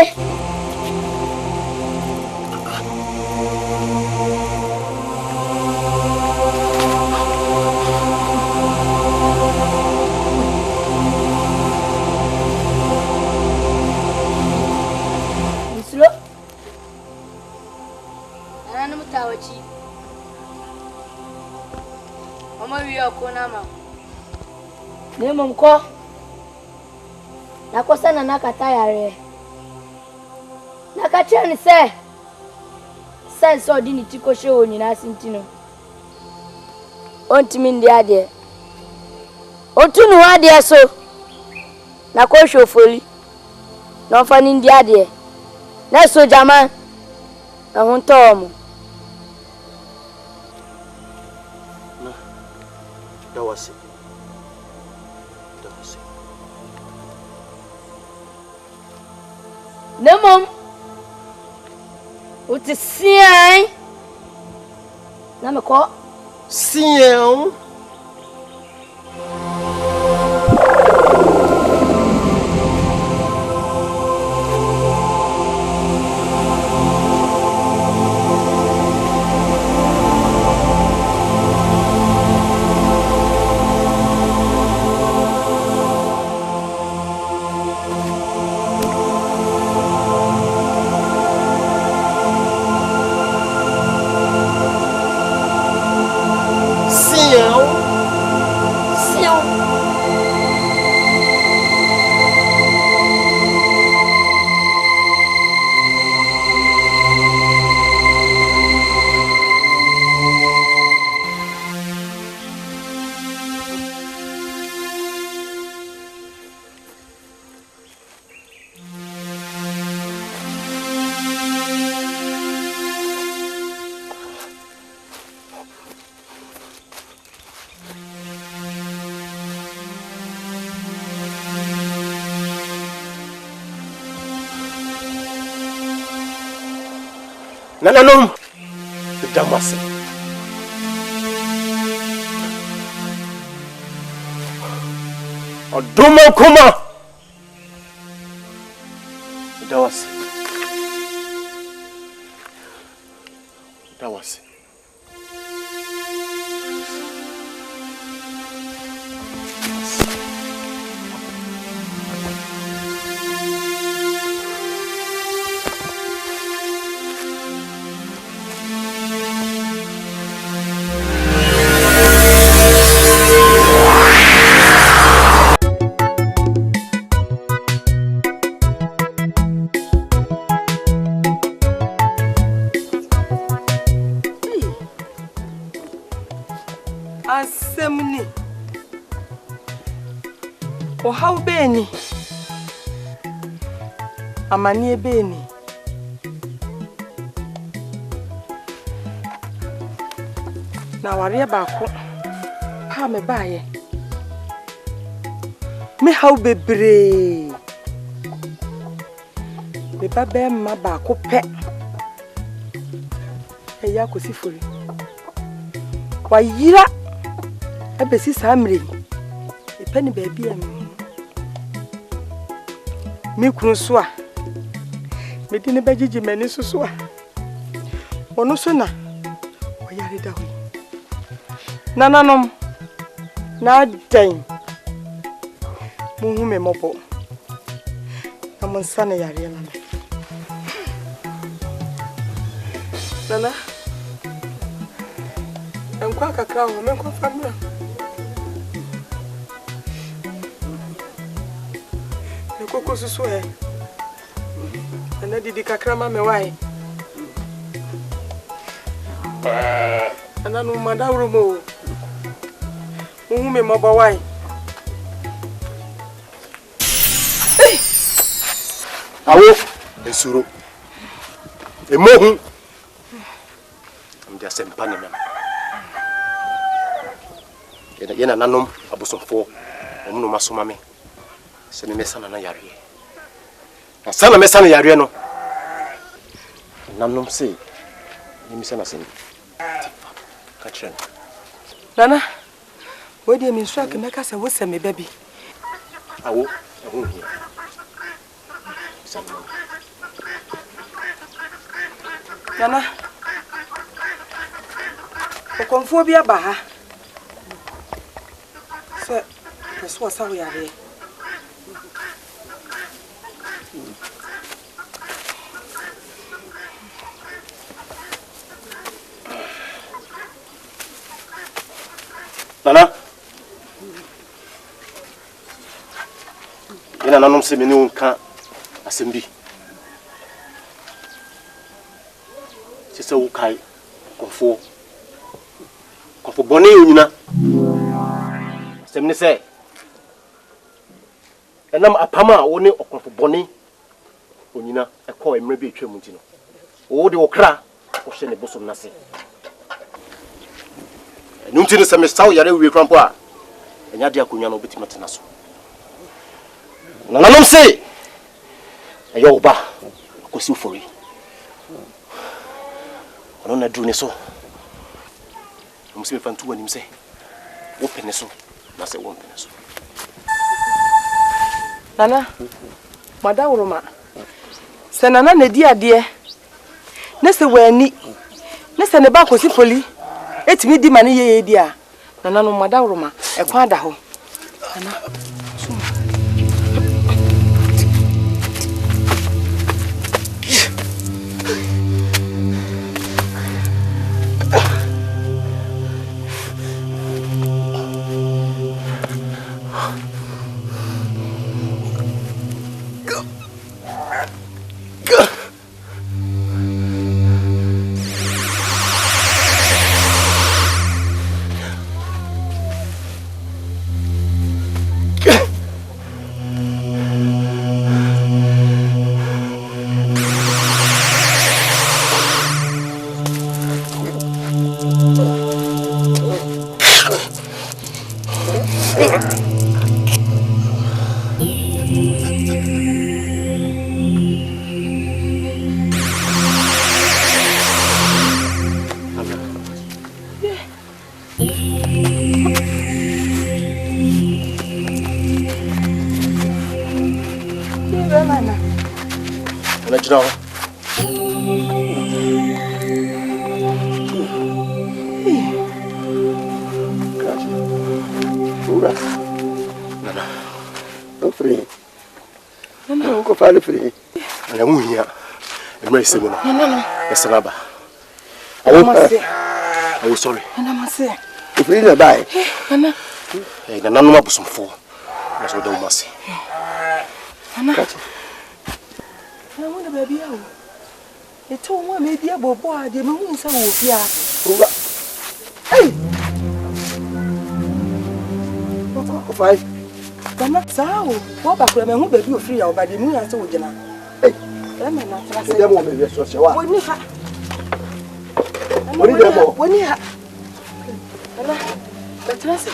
Mislo. Ana mutawaci. Mama wiyo ko nama. Ne mom ko. Nakosa na nakata yare. Nakacha ni se. Sense odi ni tikoshe wo nyina sintino. Ontimi ndi ade. Otunu ade so. Nakosho foli. No fani ndi ade. Na so jama. Na hontomo. Na. Dawasi. Nemom. Uti sian. Na me ko. Sian. Nananom Damasi Oduma kuma Dawasi Asemni. O how beni. Amani beni. Na ware baako. Pa me baaye. Me how bebre. Me babe ma baako pe. Eya kosifori. Wayira abesi samre epani baabi am me kunu so a me di ne bagigi mani so a wono so na oyare da ho nananom na dan mu hu me mobo na mon sana yare na me nana enkwa kakra ho me ko famra Koko susu ana didi kakra ma me wai ana no madawro mo Who me mobile why? Awo, esuro. Emohu. I'm just saying panema. Yena nanom abosomfo. Omuno masoma me. Se me mesa na yare. Na sana mesa na yare no. Nanom se. Ni mesa na sen. Kachren. Nana. Where do you mean strike make us a wose me baby? Awo, awo here. Nana. Okonfo bi aba ha. Se peso asa wo yare. Nana. Ina nanom se me ni wonka asembi. Se wukai kofo bone onyina semne se enam apama wo ne okofo bone onyina ekọ emre bi atwa mu ntino wo de okra wo hye ne bosom nase enu ntino se me saw yare wie krampo a enya de akonya no betima tena so nanom se eyo oba akosi ufori ono na dru ne so musi fantu wani mse wo pene so na se wo pene so Nana madawroma se nana na di ade ne se wani ne se ne ba kosi foli etimi di mane ye di a nana no madawroma e kwa da ho nana Esanaba. I was sorry. If we didn't buy, and none of us for. That's what I must say. I want a baby. It told one maybe a boy, the moon is a wolf. Hey! Five. But not so. What about them who baby free out by the moon and so dinner? Hey! Them will be so. When you have. When you have. But listen.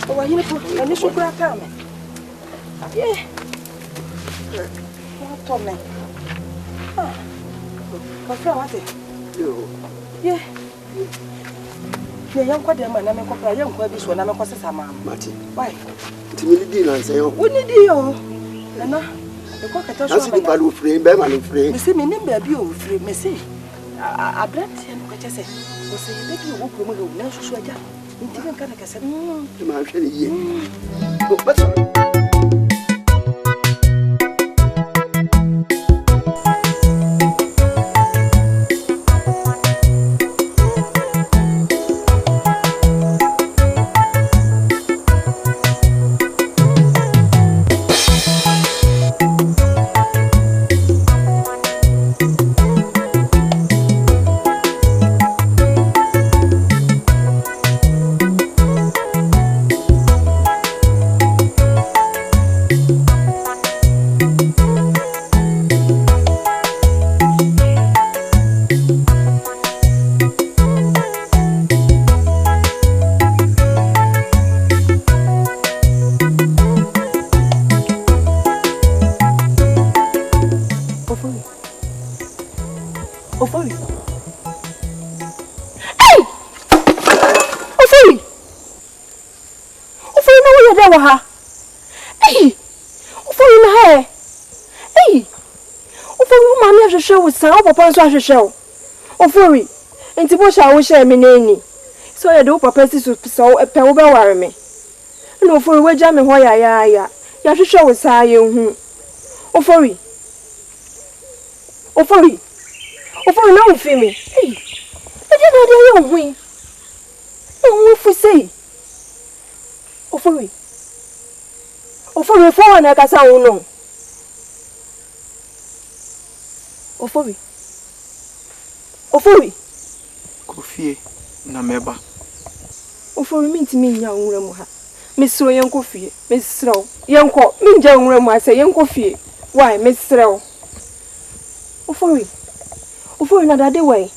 Oh, I need to and you should grab me. Yeah. What told me? What yeah. Yeah, young quite a man, I'm a young quite this one, I'm a cause of mamma. Marty. Why? To me, the say, wouldn't you? And the cocket also be bad frame, Beman frame. See me, name baby, you free, Missy. I blend him, what I said. Was say, baby, you won't go, no, so I got. Intiman kind of said, Ofori. Hey! Ofori! Ofori na wo ye da wa ha. Hey! Ofori na ha. Hey! Ofori wo ma mi ahwehwe wo san, wo papa nso ahwehwe wo. Ofori, enti bo sha wo hye me na ni. So ye de wo papa si so pe wo be ware me. No Ofori we ja me ho ya. Ya hwehwe wo san ye hu. Ofori. Ofori na wo fi me. Hey. E je na de ye hu. E hu fu sei. Ofori fo na ka sa wo no. Ofori. Kofie na meba. Ofori minti mi nya nwura mu ha. Mesro yenko fie. Mesro yenko mi nja nwura mu ase yenko fie. Why mesro? Ofori na dade wai.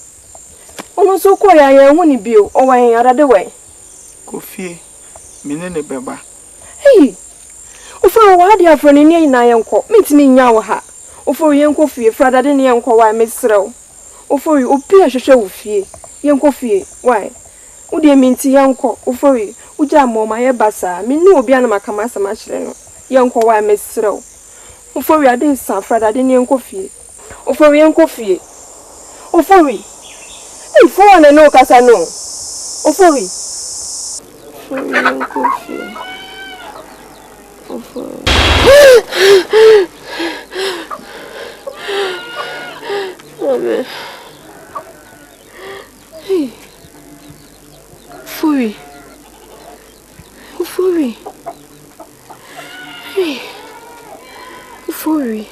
Ono so ko ya hu ni bio. O wan ya dade wai. Kofie mine ne beba. Hey. Ofori wa de afro ni ni na yenko. Minti mi nya wo ha. Ofori yenko fie fra dade ni yenko why mesro? Ofori opi ahwehwe wo fie. Yenko fie. Why? Udi minti yenko. Ofori uja mo ma ye basa. Me ni obi ana makama sama hire no. Yenko why mesro? Ofori ade sa fra dade ni yenko fie. Ofori yenko fie. Ofori. Hey, for na no kasa no. Ofori. Ofori yenko fie. Ofori. Amen. Hey. Ofori. Hey. Ofori.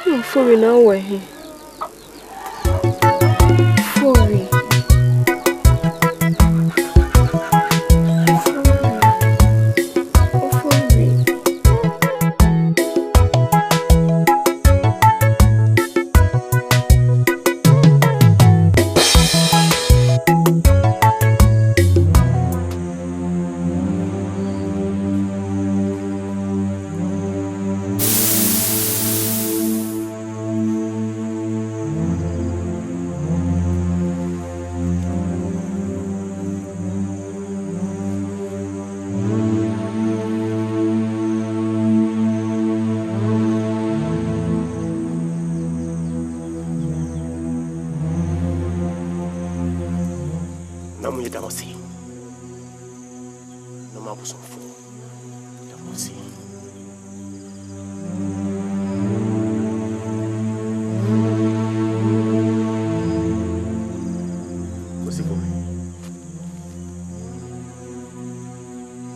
Ofori na wa he. Ofori.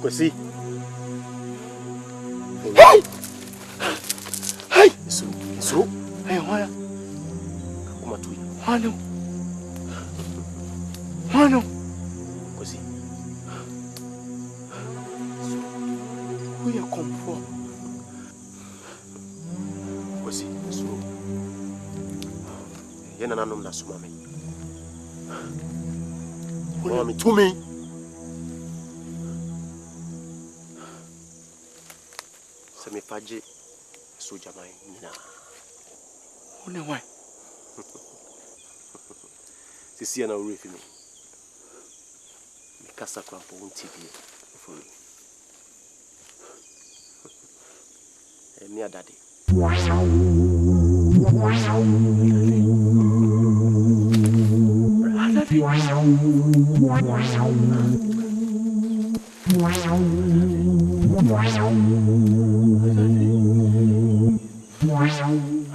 See? Hey! Hey! So? Hey, why? Come on to you. Mano. Così. Who you come for? Così, so. Yena nanum na sumame. Mami to me. Me faje so jamai nina one why sisi na uri fi me kasa krampo unti bi for me adade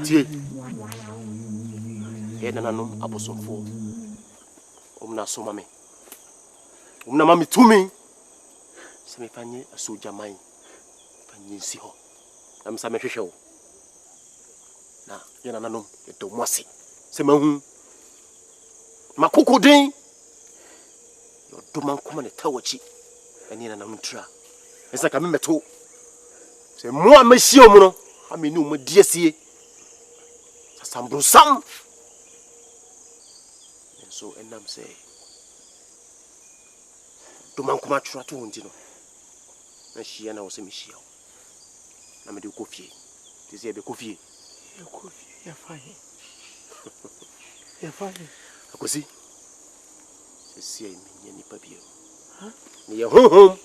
Tie. Nanum abosomfo. Omna soma me. Omna mami tumi. Se me fanye asoja man. Fanye si ho. Na me sa me hwehwe wo. Na nanum e do mwase. Se mahu. Makokodin. Yo do man koma ne tawachi. Eni nanum tra. Esa ka me meto. Se mo amahie omu no. Ameni omu diesie. Sambrusam. So enam say do man kuma tratu hunti no na hia na wo se me hia na me de ko fie This is a coffee. You're fine. You're fine. Akosi. See me any papier. Huh? Near home.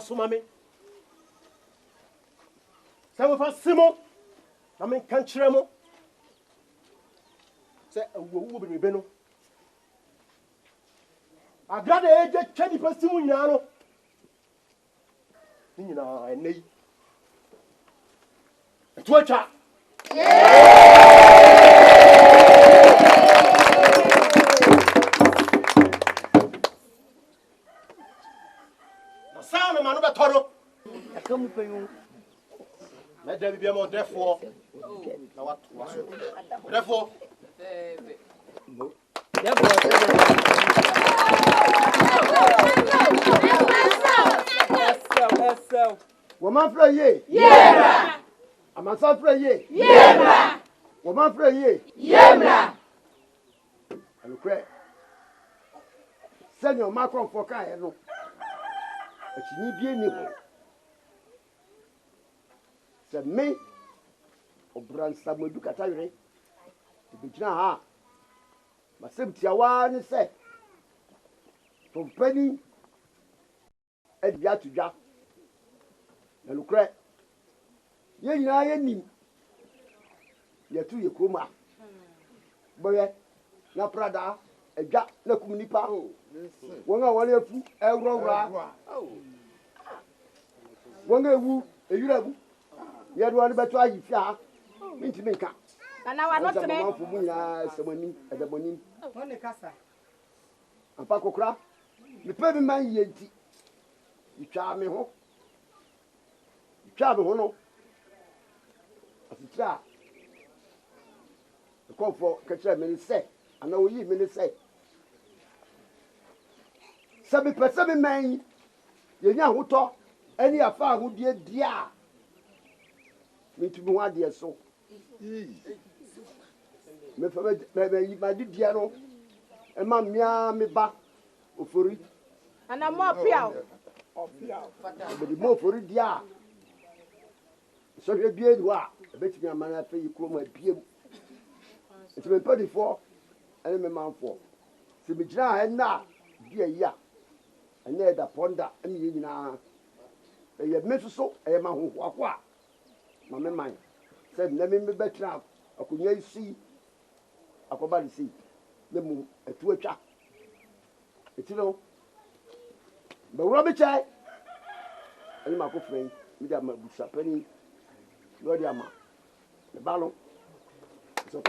Mami, some of us Simo, I mean, Cantremo. Say, a woman be Beno. I got the age of 20% now. You know, I need a Twitter. Let there be more therefore. Now what? Therefore. Woman for ye. Yeah. I'm a son for ye. Yeah. Woman for ye. Yeah. And pray. Send your macron for Kaya. No. She need be any. Say me. Obran Samuel Katayre. The Bijna ha. Masem Tiawan say. From Penny. And Yatuja. And look right. Ye na ye nim. Ye tu ye kroma. Boye na Prada eja na kumnipa. Wonga wale fu ewrowra. Wonga ewu eyurabu. Ye do ani beto ayi fia. Minti minka. Na wa not me. Ma fu mu ya semani edaboni. Won kasa. Ampa kokra. Me pe bi man ye nti. Itwa me ho. Itwa me ho no. Asitra. The call for catcher me say. And now you me say. Sabi person man. Ye nya ho to. Any afa ho die dia. Me to be one dia so. Me fa me ma di dia no. E ma mia me ba ofori. Ana mo pia. But the more for it, yeah. So you be a wa. I bet you a man after you come my beer. It's been 34 and a man for. So be dry and now be a year. And near the ponder and you know. You have met so a man who walk. Mamma mine said, let me be better now. I could not see. I could barely see. The moon a 2 o'clock. It's no. But Robbie Chai, and my friend, with my busa penny, Lord Yama. The ballon. So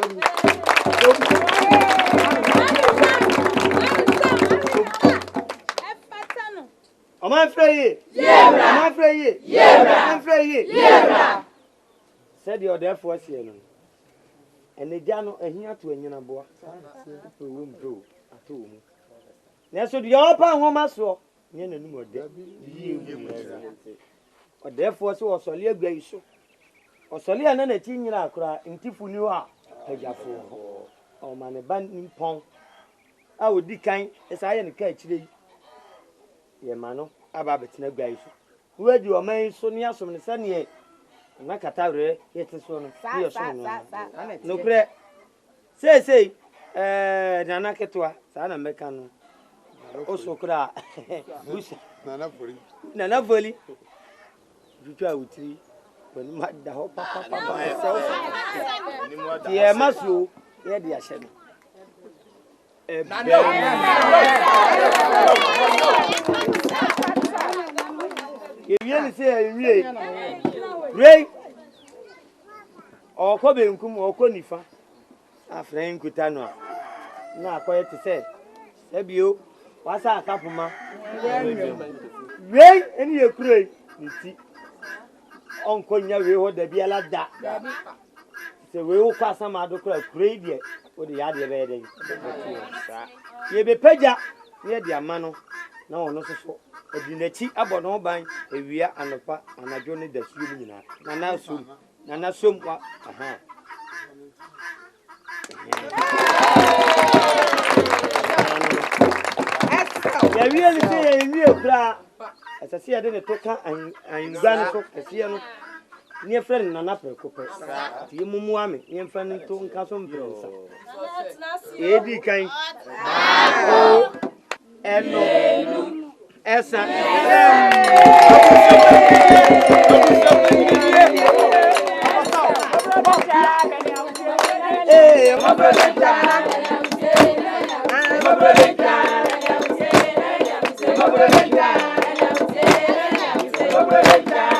am I afraid? Yeah, am I afraid? Yeah, I'm afraid. Yeah. Said you're there for us here. And the Jano and here to a Yanaboa. Room drew at home. That's what the upper woman saw. Yen and more dead. Or therefore, so was Solia Grace. Or Solia and a teen cry in Tifunua. Pegafo. Or man abandoned pong. I would decline as I am catch the Yamano. About no guys. Where do you make Sonia from the sun yet? Nakatare, yet is one. No prayer. Say, Nanakatua, Sana Mecano. Also, cry. Nana Valley. You try with tea. When the whole papa myself. Dear Masu, yeah, dear Shem. You really say, Ray or Kobe or Conifa. After Kutano. Now, quiet to say, Ebio, what's our couple ma? Ray, and you pray, you see. Uncle Yavi, what the Biala da. So we will pass some other great yet for the other wedding. You be Peja, near the Amano. No, no, so. A dineti about no buying a via and a pa and a journey that's you. Nana soon, Nana soon. Aha. I really say a real cry. As I see, I didn't talk and granny as you near friend and upper cooper. You muami, near friend to Castle Prince. Eddie kind. And Essa. Hey, my brother. My brother.